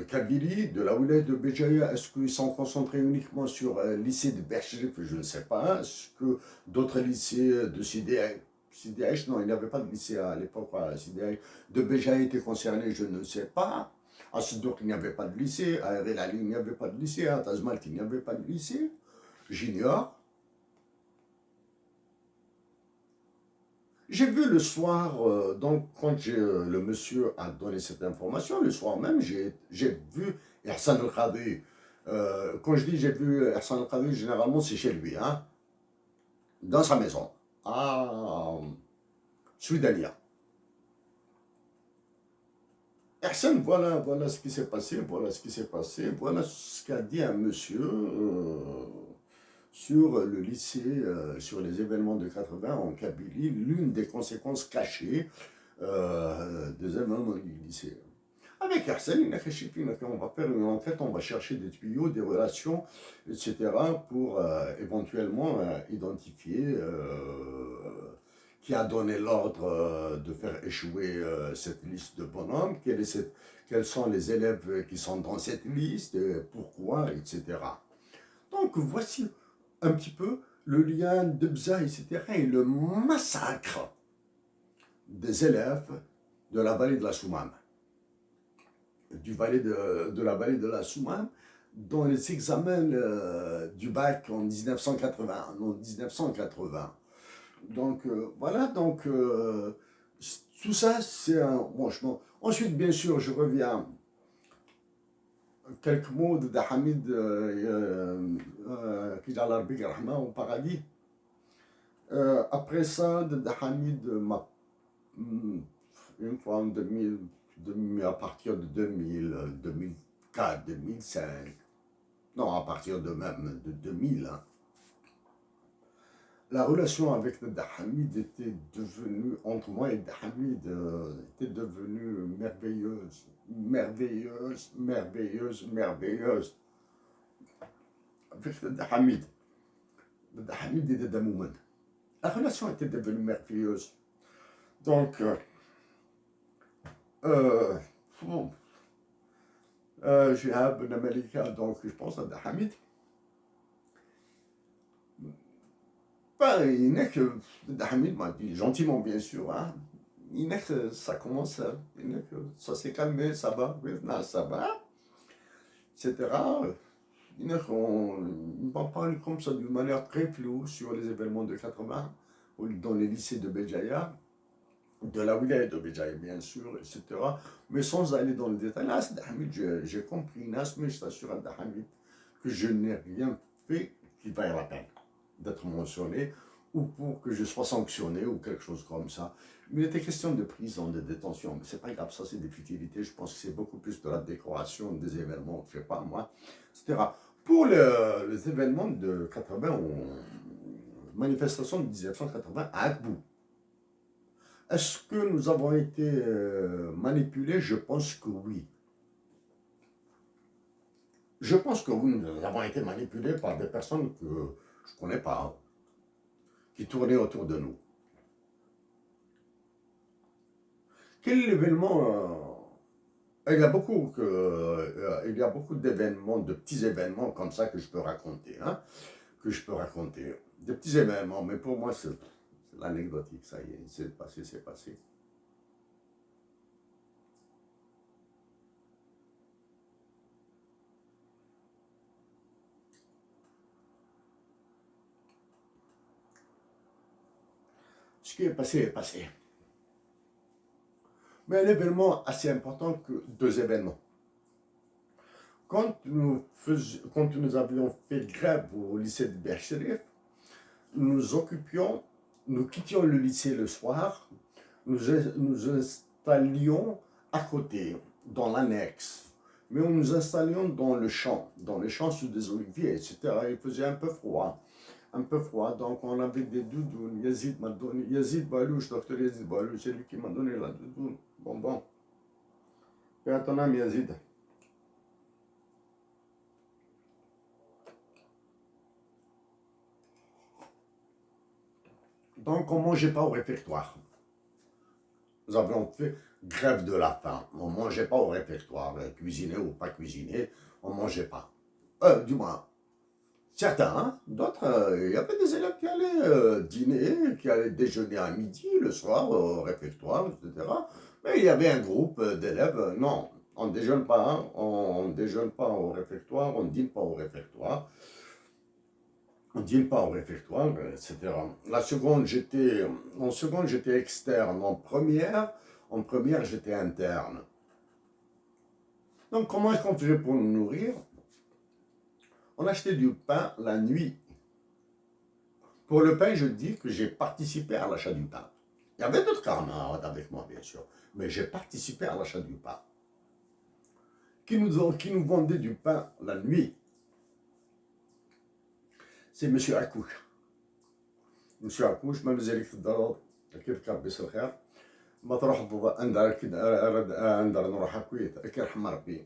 Kabylie, de la wilaya de Béjaïa, est-ce qu'ils sont concentrés uniquement sur le lycée de Bercherif? Je ne sais pas. Est-ce que d'autres lycées de Sidi Aïch, non, il n'y avait pas de lycée à l'époque à Sidi Aïch, de Béjaïa étaient concernés, je ne sais pas. À Sidouk, il n'y avait pas de lycée. À Erelali, il n'y avait pas de lycée. À Tazmalt, il n'y avait pas de lycée. J'ignore. J'ai vu le soir, donc quand le monsieur a donné cette information, le soir même, j'ai vu Hassan El-Khadi. Quand je dis j'ai vu Hassan El-Khadi, généralement c'est chez lui, hein, dans sa maison, à Souidania. Hassan, voilà ce qui s'est passé, voilà ce qu'a dit un monsieur sur le lycée, sur les événements de 80 en Kabylie, l'une des conséquences cachées des événements du lycée. Avec Arsène, on va faire une enquête, on va chercher des tuyaux, des relations, etc. pour éventuellement identifier qui a donné l'ordre de faire échouer cette liste de bonhommes, quels sont les élèves qui sont dans cette liste, pourquoi, etc. Donc voici un petit peu le lien de Bza, etc. et le massacre des élèves de la vallée de la Soumam. De la vallée de la Soumam, dans les examens du bac en 1980. Donc voilà, donc tout ça c'est un franchement. Ensuite, bien sûr, je reviens quelques mots de Da Hamid qui a l'arbitre Rahma au paradis. Après ça, Da Hamid m'a une fois en 2000, à partir de 2000, 2004, 2005, non, à partir de même de 2000, hein, la relation avec Da Hamid était devenue, entre moi et Da Hamid, était devenue merveilleuse. Avec Da Hamid. Da Hamid et Da Moumen. La relation était devenue merveilleuse. Donc, j'ai Ben Malika, donc je pense à Da Hamid. Ben, il n'est que Da Hamid m'a dit, gentiment bien sûr, hein, il n'est que ça commence, il n'est que ça s'est calmé, ça va, maintenant ça va, etc. Il n'est qu'on m'en parle comme ça d'une manière très floue sur les événements de 80, dans les lycées de Béjaïa, de la wilaya de Béjaïa bien sûr, etc. Mais sans aller dans le détail, là, c'est Da Hamid, j'ai compris, mais je t'assure à Da Hamid que je n'ai rien fait qui vaille la peine d'être mentionné ou pour que je sois sanctionné ou quelque chose comme ça. Mais il était question de prison, de détention, mais c'est pas grave, ça c'est des futilités, je pense que c'est beaucoup plus de la décoration des événements, je sais pas moi, etc. Pour les événements de 80, manifestation de 1980 à Akbou, est-ce que nous avons été manipulés? Je pense que oui. Je pense que oui, nous avons été manipulés par des personnes que je ne connais pas, qui tournaient autour de nous. Quel événement il y a beaucoup d'événements, de petits événements comme ça que je peux raconter, hein, Des petits événements, mais pour moi, c'est l'anecdotique, ça y est, c'est passé, c'est passé. Ce qui est passé est passé. Mais un événement assez important que deux événements. Quand nous avions fait grève au lycée de Bercherif, nous quittions le lycée le soir nous installions à côté, dans l'annexe. Mais nous installions dans le champ, sous des oliviers, etc. Il faisait un peu froid. Un peu froid, donc on avait des doudounes. Yazid m'a donné, Yazid Balouche, docteur Yazid Balouche, c'est lui qui m'a donné la doudoune. Bon. Et à ton âme, Yazid. Donc on ne mangeait pas au réfectoire. Nous avions fait grève de la faim. On ne mangeait pas au réfectoire. Cuisiner ou pas cuisiner, on ne mangeait pas. Du moins, certains, hein, d'autres, il y avait des élèves qui allaient dîner, qui allaient déjeuner à midi, le soir, au réfectoire, etc. Mais il y avait un groupe d'élèves, non, on ne déjeune pas, hein, on ne déjeune pas au réfectoire, on ne dîne pas au réfectoire. On ne dîne pas au réfectoire, etc. En seconde, j'étais externe. En première, j'étais interne. Donc, comment est-ce qu'on faisait pour nous nourrir? On achetait du pain la nuit. Pour le pain, je dis que j'ai participé à l'achat du pain. Il y avait d'autres camarades avec moi, bien sûr, mais j'ai participé à l'achat du pain. Qui nous vendait du pain la nuit? C'est M. Akouche. M. Akouche, ما نزل في الدار كيف كربي الخير ما تروح أندر نروح الكويت كي رحم ربي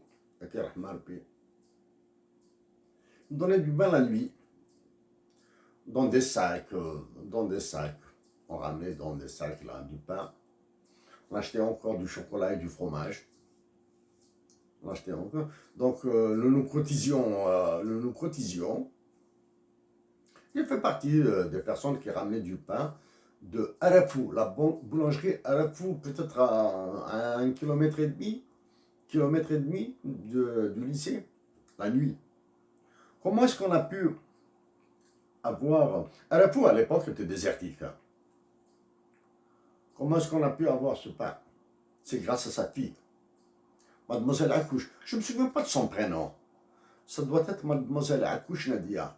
On donnait du pain la nuit dans des sacs. On ramenait dans des sacs là du pain. On achetait encore du chocolat et du fromage. On achetait encore. Donc nous nous cotisions. J'ai fait partie des personnes qui ramenaient du pain de Arafou, la boulangerie Arafou, peut-être à 1,5 km du lycée, la nuit. Comment est-ce qu'on a pu avoir... Arafou, à l'époque, était désertique. Hein. Comment est-ce qu'on a pu avoir ce pain? C'est grâce à sa fille, Mademoiselle Akouche. Je ne me souviens pas de son prénom. Ça doit être Mademoiselle Akouche Nadia.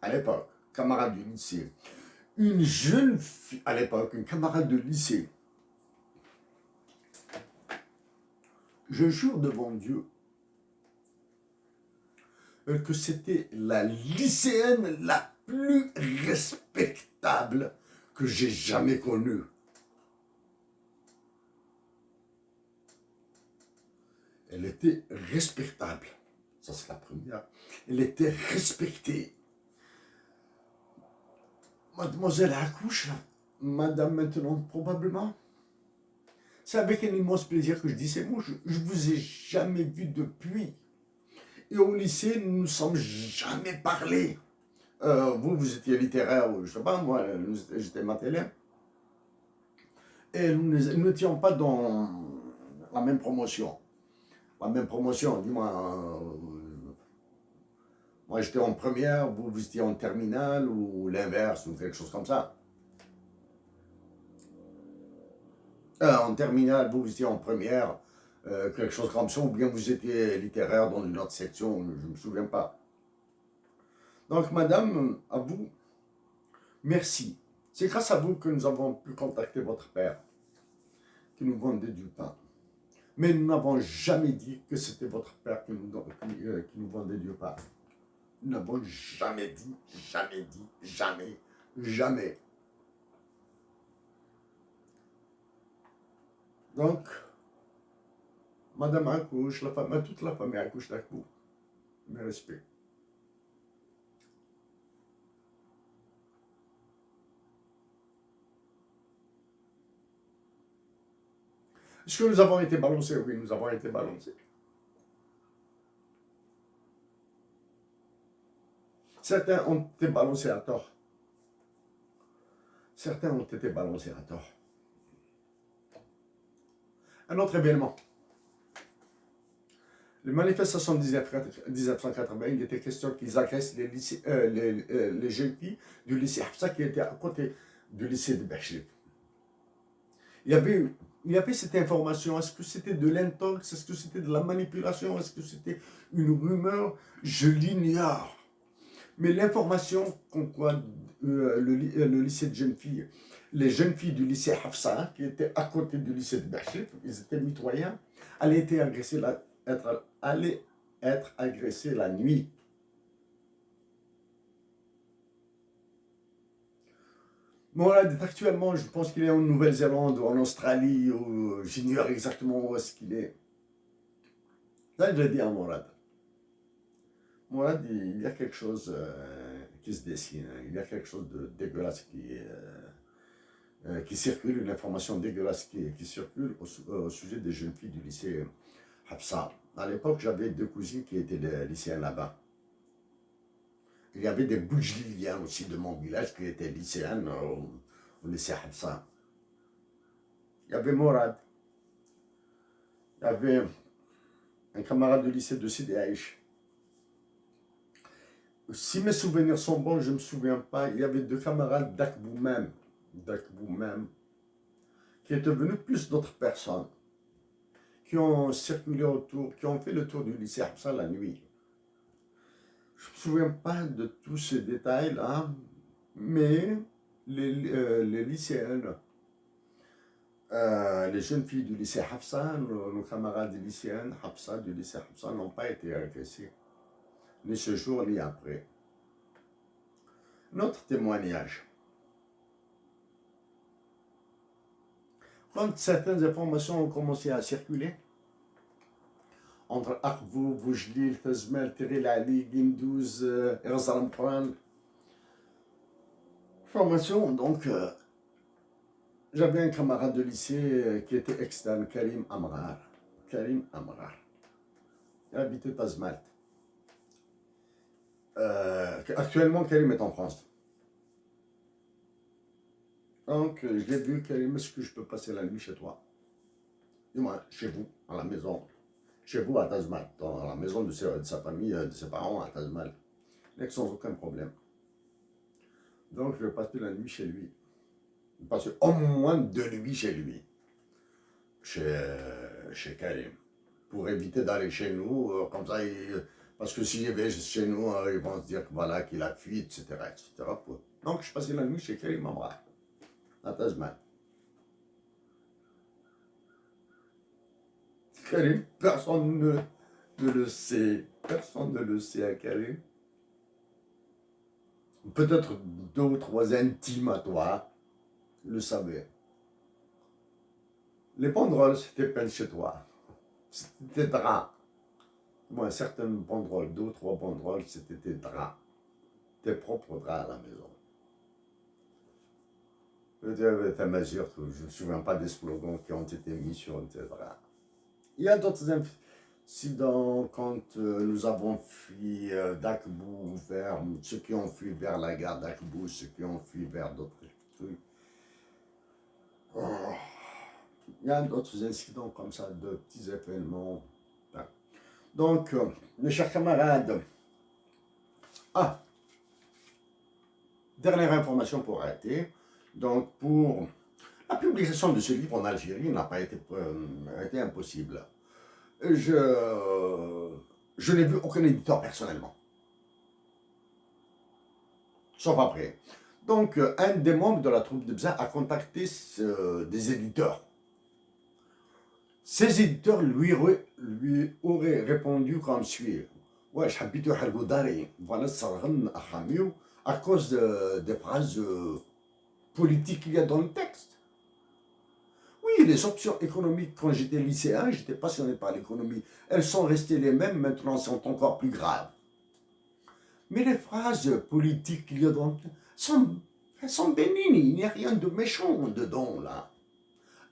À l'époque, camarade du lycée. Une jeune fille, à l'époque, une camarade de lycée. Je jure devant Dieu que c'était la lycéenne la plus respectable que j'ai jamais connue. Elle était respectable. Ça, c'est la première. Elle était respectée. Mademoiselle Akouche, madame maintenant, probablement. C'est avec un immense plaisir que je dis ces mots. Je ne vous ai jamais vu depuis. Et au lycée, nous ne nous sommes jamais parlé. Vous étiez littéraire, je ne sais pas, moi, j'étais matélien. Et nous n'étions pas dans la même promotion. La même promotion, du moins. Moi, j'étais en première, vous étiez en terminale, ou l'inverse, ou quelque chose comme ça. En terminale, vous étiez en première, quelque chose comme ça, ou bien vous étiez littéraire dans une autre section, je ne me souviens pas. Donc, madame, à vous, merci. C'est grâce à vous que nous avons pu contacter votre père, qui nous vendait du pain. Mais nous n'avons jamais dit que c'était votre père qui nous vendait du pain. Nous n'avons jamais dit, jamais. Donc, Madame Akouche, toute la famille Akouche d'Akou, mes respects. Est-ce que nous avons été balancés? Oui, nous avons été balancés. Certains ont été balancés à tort. Un autre événement. Les manifestations de 1980, il était question qu'ils agressent les jeunes filles du lycée Hafsa qui était à côté du lycée de Bachlip. Il y avait cette information. Est-ce que c'était de l'intox? Est-ce que c'était de la manipulation? Est-ce que c'était une rumeur? Je l'ignore. Mais l'information comme quoi le lycée de jeunes filles, les jeunes filles du lycée Hafsa, qui étaient à côté du lycée de Bachir, ils étaient mitoyens, allaient être agressées la nuit. Morad est actuellement, je pense qu'il est en Nouvelle-Zélande ou en Australie, ou j'ignore exactement où est-ce qu'il est. Ça, je l'ai dit à Morad. Morad, il y a quelque chose qui se dessine, il y a quelque chose de dégueulasse qui circule, une information dégueulasse qui circule au sujet des jeunes filles du lycée Hafsa. À l'époque, j'avais deux cousines qui étaient lycéennes là-bas. Il y avait des Boujliliens aussi de mon village qui étaient lycéennes au lycée Hafsa. Il y avait Morad. Il y avait un camarade de lycée de Sidi Aïch. Si mes souvenirs sont bons, je ne me souviens pas, il y avait deux camarades d'Akbou même, qui étaient venus plus d'autres personnes, qui ont circulé autour, qui ont fait le tour du lycée Hafsa la nuit. Je ne me souviens pas de tous ces détails-là, mais les lycéennes, les jeunes filles du lycée Hafsa, nos camarades lycéennes Hafsa, du lycée Hafsa n'ont pas été agressées, ni ce jour ni après. Notre témoignage. Quand certaines informations ont commencé à circuler, entre Akbou, Boujlil, Tazmel, Tiril Ali, Guindouz, Erzal Mpran, formation, donc j'avais un camarade de lycée qui était externe, Karim Amrar. Karim Amrar. Il habitait Tazmalt. Actuellement, Karim est en France. Donc, je l'ai vu, Karim, est-ce que je peux passer la nuit chez toi? Dis-moi, chez vous, à la maison. Chez vous, à Tazmalt, dans la maison de sa famille, de ses parents à Tazmalt. Sans aucun problème. Donc, je vais passer la nuit chez lui. Passer au moins 2 nuits chez lui. Chez Karim. Pour éviter d'aller chez nous, comme ça, parce que s'il est chez nous, ils vont se dire voilà, qu'il a fui, etc. etc. Donc, je passais la nuit chez Karim Amra, à Tazmalt. Karim, personne ne le sait. Personne ne le sait à Karim. Peut-être 2 ou 3 intimes à toi le savaient. Les banderoles, c'était peine chez toi. C'était draps. Moi, certaines banderoles, 2 ou 3 banderoles, c'était tes draps. Tes propres draps à la maison. Ta mesure, je ne me souviens pas des slogans qui ont été mis sur tes draps. Il y a d'autres incidents quand nous avons fui d'Akbou vers ceux qui ont fui vers la gare d'Akbou, ceux qui ont fui vers d'autres trucs. Oh. Il y a d'autres incidents comme ça, de petits événements. Donc, mes chers camarades, dernière information pour arrêter. Donc, pour la publication de ce livre en Algérie n'a pas été impossible. Je n'ai vu aucun éditeur personnellement. Sauf après. Donc, un des membres de la troupe de Bza a contacté des éditeurs. Ces éditeurs lui auraient répondu comme suit. Ouais, voilà, à cause des phrases politiques qu'il y a dans le texte. Oui, les options économiques, quand j'étais lycéen, j'étais passionné par l'économie. Elles sont restées les mêmes, maintenant elles sont encore plus graves. Mais les phrases politiques qu'il y a dans le texte, elles sont bénignes, il n'y a rien de méchant dedans, là.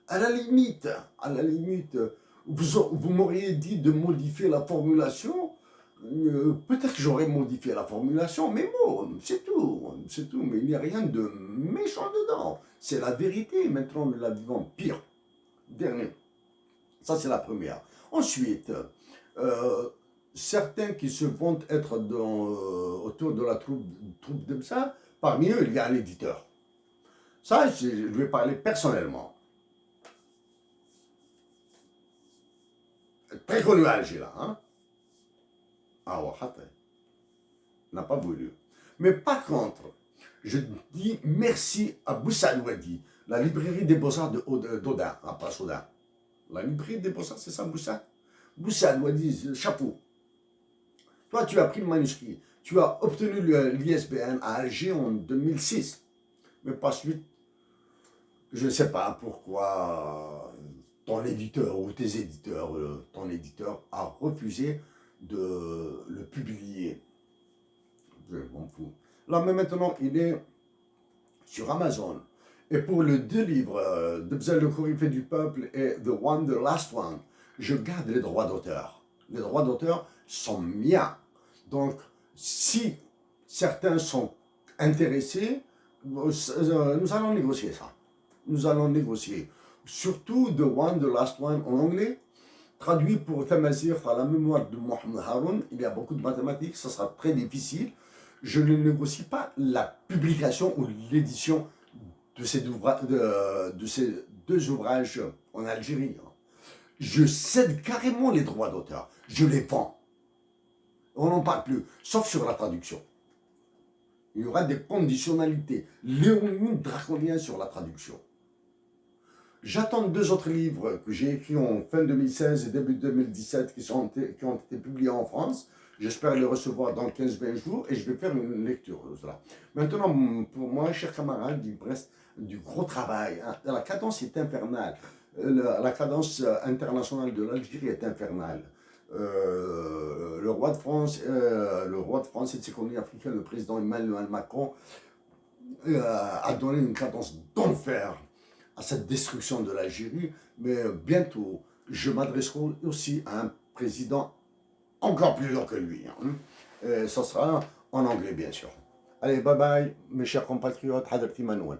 À la limite, vous m'auriez dit de modifier la formulation. Peut-être que j'aurais modifié la formulation, mais bon, c'est tout, mais il n'y a rien de méchant dedans. C'est la vérité, maintenant nous la vivons pire. Dernier, ça c'est la première. Ensuite, certains qui se vantent être autour de la troupe de ça, parmi eux il y a un éditeur. Ça, je vais parler personnellement. Très connu à Alger là, hein. Ah ouais, n'a pas voulu. Mais par contre, je dis merci à Boussal Wadi, la librairie des Beaux-Arts d'Odin, à Place Odin. La librairie des Beaux-Arts, c'est ça, Boussal? Boussal Wadi, chapeau. Toi, tu as pris le manuscrit. Tu as obtenu l'ISBN à Alger en 2006. Mais par suite, je ne sais pas pourquoi ton éditeur ou tes éditeurs, ton éditeur a refusé de le publier. Je m'en fous. Là, mais maintenant, il est sur Amazon. Et pour les deux livres, de Bzel le Coryphée du Peuple et The Last One, je garde les droits d'auteur. Les droits d'auteur sont miens. Donc, si certains sont intéressés, nous allons négocier ça. Nous allons négocier. Surtout The Last One en anglais, traduit pour Tamazir à la mémoire de Mohamed Haroun. Il y a beaucoup de mathématiques, ça sera très difficile. Je ne négocie pas la publication ou l'édition de ces deux ouvrages en Algérie. Je cède carrément les droits d'auteur. Je les vends. On n'en parle plus, sauf sur la traduction. Il y aura des conditionnalités léonines draconiennes sur la traduction. J'attends deux autres livres que j'ai écrits en fin 2016 et début 2017 qui ont été publiés en France. J'espère les recevoir dans 15-20 jours et je vais faire une lecture de cela. Maintenant, pour moi, chers camarades, il me reste du gros travail. Hein. La cadence est infernale. La cadence internationale de l'Algérie est infernale. Le roi de France et de ses colonies africaines, le président Emmanuel Macron, a donné une cadence d'enfer à cette destruction de l'Algérie, mais bientôt, je m'adresserai aussi à un président encore plus dur que lui. Hein. Et ça sera en anglais, bien sûr. Allez, bye bye, mes chers compatriotes, Hadrati Manouel.